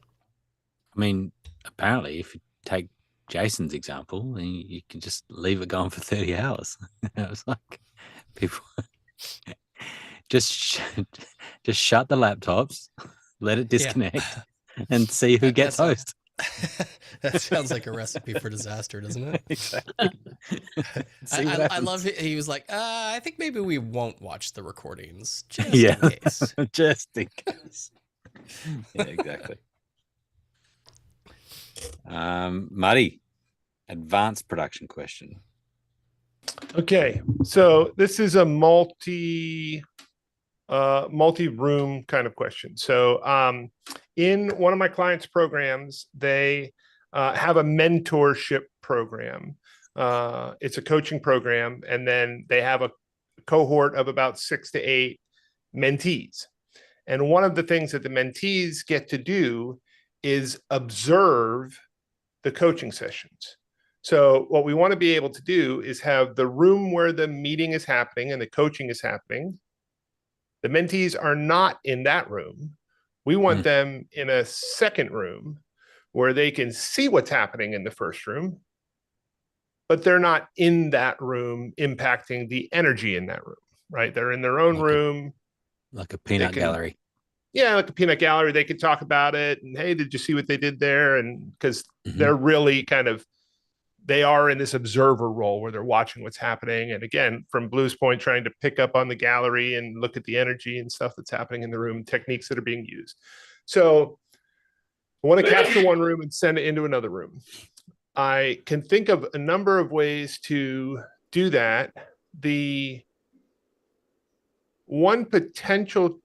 I mean, apparently, if you take Jason's example, you can just leave it going for 30 hours. It was like people just shut the laptops, let it disconnect, and see who gets host. That sounds like a recipe for disaster, doesn't it? Exactly. I love it. He was like, I think maybe we won't watch the recordings just Yeah. in case. Just in case. Yeah, exactly. Marty, advanced production question. Okay, so this is a multi-room kind of question. So in one of my clients' programs, they have a mentorship program. It's a coaching program, and then they have a cohort of about 6 to 8 mentees. And one of the things that the mentees get to do is observe the coaching sessions. So what we want to be able to do is have the room where the meeting is happening and the coaching is happening. The mentees are not in that room. We want them in a second room where they can see what's happening in the first room, but they're not in that room impacting the energy in that room, right? They're in their own room. Like a peanut gallery. Yeah, like a peanut gallery. They could talk about it and, hey, did you see what they did there? And because they're really they are in this observer role where they're watching what's happening. And again, from Blue's point, trying to pick up on the gallery and look at the energy and stuff that's happening in the room, techniques that are being used. So I want to capture one room and send it into another room. I can think of a number of ways to do that. The one potential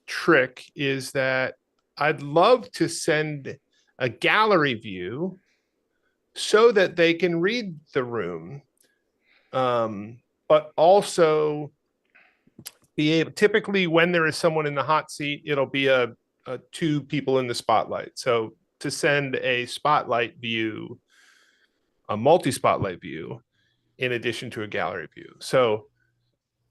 trick is that I'd love to send a gallery view so that they can read the room, but also be able, typically when there is someone in the hot seat, it'll be a 2 people in the spotlight. So to send a spotlight view, a multi-spotlight view, in addition to a gallery view. So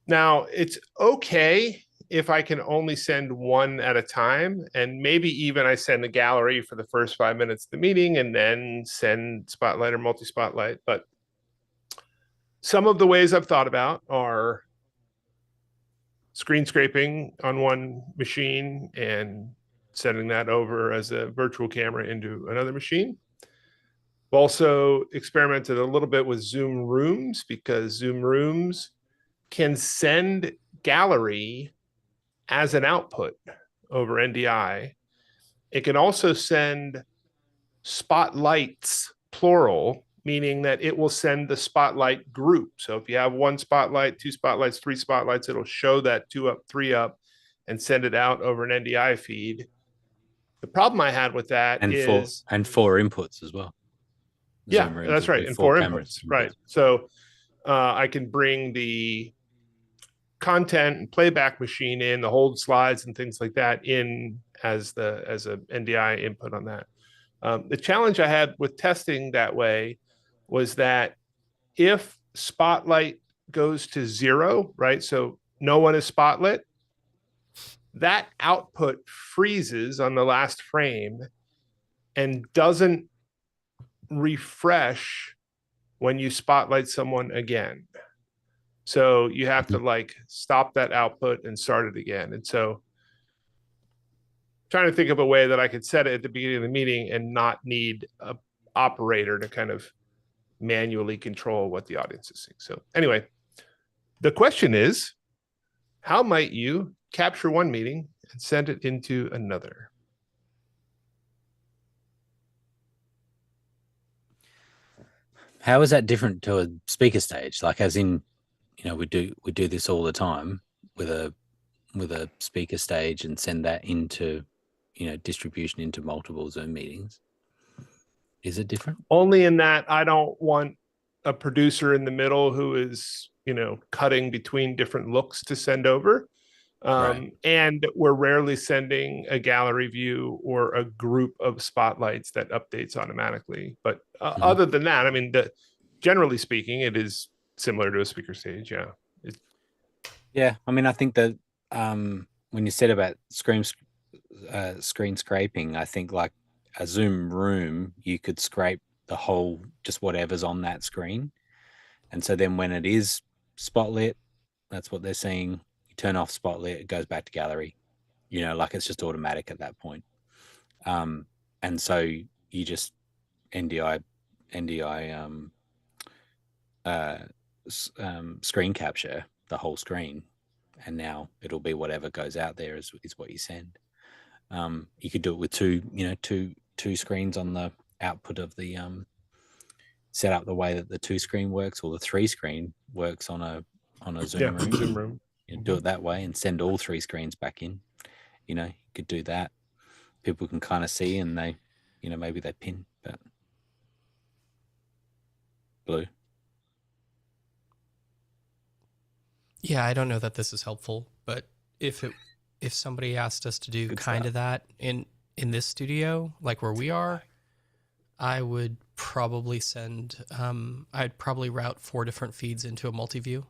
now it's okay if I can only send one at a time, and maybe even I send the gallery for the first 5 minutes of the meeting and then send spotlight or multi-spotlight. But some of the ways I've thought about are screen scraping on one machine and sending that over as a virtual camera into another machine. I've also experimented a little bit with Zoom Rooms, because Zoom Rooms can send gallery as an output over NDI. It can also send spotlights, plural, meaning that it will send the spotlight group. So if you have 1 spotlight, 2 spotlights, 3 spotlights, it'll show that 2 up, 3 up, and send it out over an NDI feed. The problem I had with that is 4 inputs as well. Yeah, that's right. And 4 inputs, right? So I can bring the content and playback machine in, the hold slides and things like that in as a NDI input on that. The challenge I had with testing that way was that if spotlight goes to 0, right? So no one is spotlit, that output freezes on the last frame and doesn't refresh when you spotlight someone again. So you have to stop that output and start it again. And so trying to think of a way that I could set it at the beginning of the meeting and not need a operator to kind of manually control what the audience is seeing. So anyway, the question is, how might you capture one meeting and send it into another? How is that different to a speaker stage? Like, as in, we do this all the time with a speaker stage and send that into, distribution into multiple Zoom meetings. Is it different? Only in that I don't want a producer in the middle who is, cutting between different looks to send over. Right. And we're rarely sending a gallery view or a group of spotlights that updates automatically. But other than that, I mean, generally speaking, it is similar to a speaker stage. Yeah. Yeah. I mean, I think that when you said about screen scraping, I think like a Zoom room, you could scrape the whole, just whatever's on that screen. And so then when it is spotlit, that's what they're seeing. You turn off spotlit, it goes back to gallery. Like it's just automatic at that point. And so you just NDI screen capture the whole screen, and now it'll be whatever goes out there is what you send. You could do it with two screens on the output of the set up the way that the 2-screen works, or the 3-screen works on a Zoom room. Zoom room. Do it that way and send all 3 screens back in. You could do that. People can kind of see, and they, maybe they pin, but Blue. Yeah, I don't know that this is helpful, but if somebody asked us to do kind of that in this studio, like where we are, I would probably I'd probably route 4 different feeds into a multi-view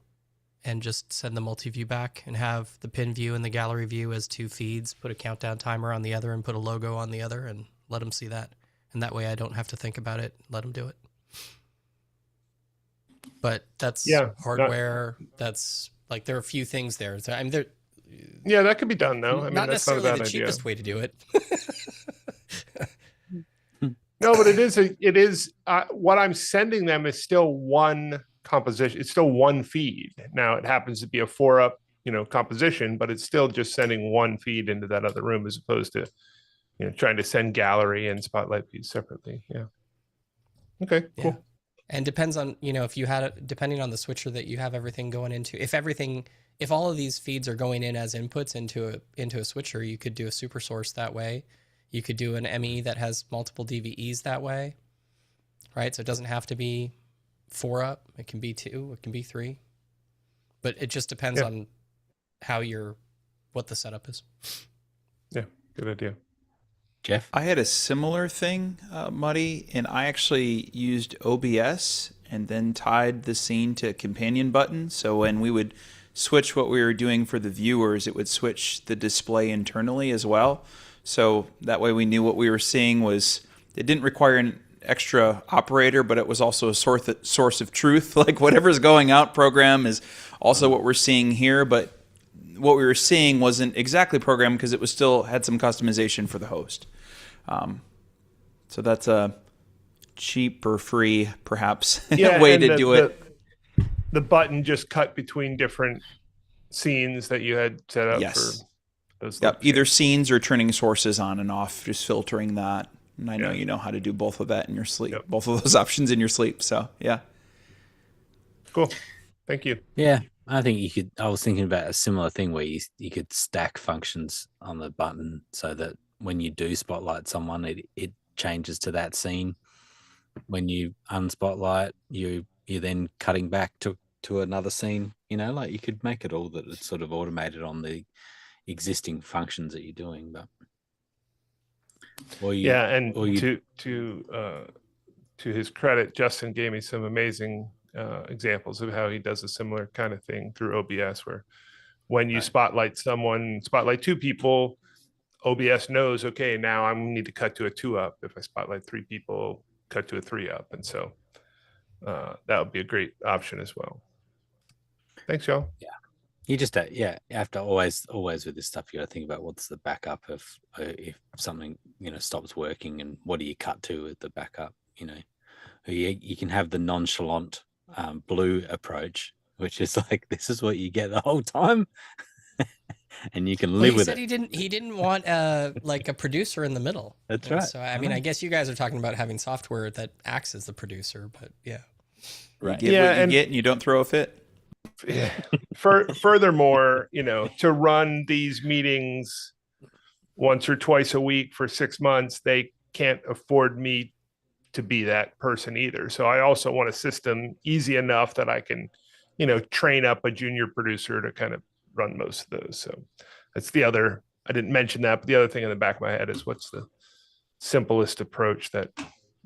and just send the multi-view back and have the pin view and the gallery view as 2 feeds, put a countdown timer on the other and put a logo on the other, and let them see that. And that way I don't have to think about it, let them do it. But that's hardware. That's like, there are a few things there. So, I mean, yeah, that could be done though. I mean, not that's not a necessarily bad the cheapest idea. way to do it. No, but it is what I'm sending them is still one composition. It's still one feed. Now it happens to be a 4-up, composition, but it's still just sending one feed into that other room, as opposed to, trying to send gallery and spotlight feeds separately. Yeah. Okay, cool. Yeah. And depends on, if you had, depending on the switcher that you have everything going into, if all of these feeds are going in as inputs into a switcher, you could do a super source that way. You could do an ME that has multiple DVEs that way, right? So it doesn't have to be 4-up. It can be 2, it can be 3, but it just depends on what the setup is. Yeah, good idea. Jeff? I had a similar thing, Muddy, and I actually used OBS and then tied the scene to a companion button. So when we would switch what we were doing for the viewers, it would switch the display internally as well. So that way we knew what we were seeing it didn't require an extra operator, but it was also a source of truth. Like whatever's going out program is also what we're seeing here, but what we were seeing wasn't exactly programmed because it was still had some customization for the host. So that's a cheap or free, perhaps, way to do it. The button just cut between different scenes that you had set up for those. Yep, either scenes or turning sources on and off, just filtering that. And I know you know how to do both of that in your sleep, both of those options in your sleep. So, yeah. Cool. Thank you. Yeah, I think I was thinking about a similar thing where you could stack functions on the button so that when you do spotlight someone, it changes to that scene. When you unspotlight, you're then cutting back to another scene. Like you could make it all that it's sort of automated on the existing functions that you're doing, but to his credit, Justin gave me some amazing examples of how he does a similar kind of thing through OBS, where when you spotlight 2 people, OBS knows, okay, now I need to cut to a 2-up. If I spotlight 3 people, cut to a 3-up, and so that would be a great option as well. Thanks, y'all. Yeah. You just you have to always with this stuff, you got to think about what's the backup if something stops working, and what do you cut to at the backup. You can have the nonchalant Blue approach, which is like, this is what you get the whole time, and you can live with it. He didn't want like a producer in the middle. That's right. So I mean, I guess you guys are talking about having software that acts as the producer, but yeah. You Right. get Yeah, what you and- get, and you don't throw a fit. Furthermore, to run these meetings once or twice a week for 6 months, they can't afford me to be that person either. So I also want a system easy enough that I can, train up a junior producer to kind of run most of those. So that's the other, I didn't mention that, but the other thing in the back of my head is what's the simplest approach that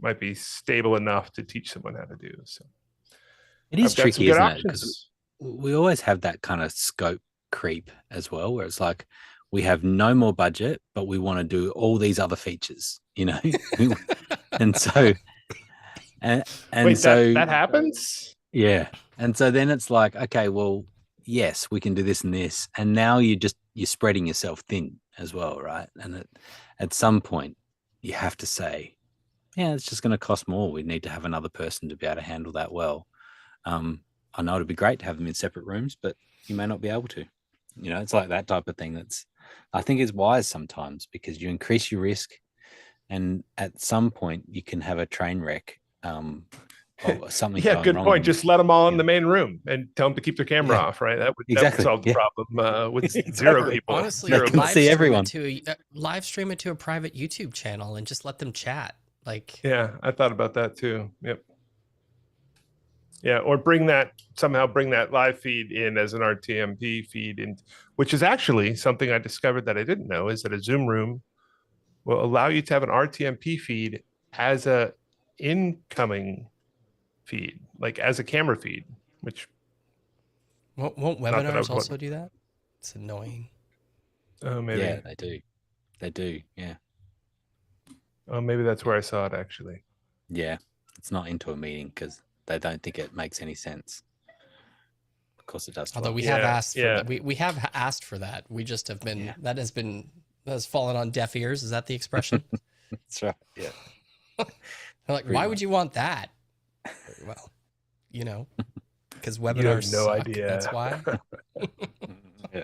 might be stable enough to teach someone how to do. So It is I've got some tricky, good isn't it? Because options. we always have that kind of scope creep as well, where it's like we have no more budget, but we want to do all these other features, and so and Wait, so that happens? yeah, and so then it's like, okay, well, yes, we can do this and this, and now you're spreading yourself thin as well, right? And at some point, you have to say, yeah, it's just going to cost more. We need to have another person to be able to handle that well. I know it'd be great to have them in separate rooms, but you may not be able to. It's like that type of thing. I think is wise sometimes, because you increase your risk, and at some point you can have a train wreck. Or something. Yeah, going good wrong point. and- Just let them all in the main room and tell them to keep their camera Yeah. off, right? That would Exactly, solve the yeah. problem with Exactly. zero people. Honestly, They Zero can live see stream everyone. live stream it to a private YouTube channel and just let them chat. Like, Yeah, I thought about that too. Yep. Yeah, or somehow bring that live feed in as an RTMP feed, in, which is actually something I discovered that I didn't know, is that a Zoom room will allow you to have an RTMP feed as a incoming feed, like as a camera feed, which won't that I webinars was also wondering. do that? It's annoying. Oh, maybe. Yeah, they do. They do. Yeah. Oh, maybe that's where I saw it actually. Yeah. It's not into a meeting because they don't think it makes any sense. Of course it does. To Although us. we have Yeah, asked for yeah. that. We have asked for that. We just have been, that has fallen on deaf ears. Is that the expression? That's right. Yeah. They're like, Pretty why much. would you want that? Well, because You have webinars no suck. idea. That's why. Yeah.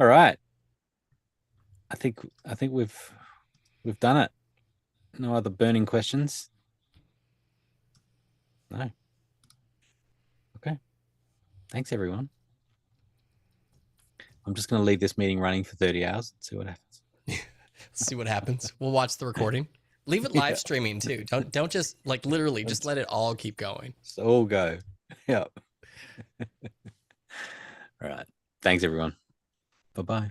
All right. I think we've done it. No other burning questions? No. Okay. Thanks, everyone. I'm just going to leave this meeting running for 30 hours and see what happens. See what happens. We'll watch the recording. Leave it live streaming too. Don't just literally just let it all keep going. Just all go. Yep. All right. Thanks, everyone. Bye-bye.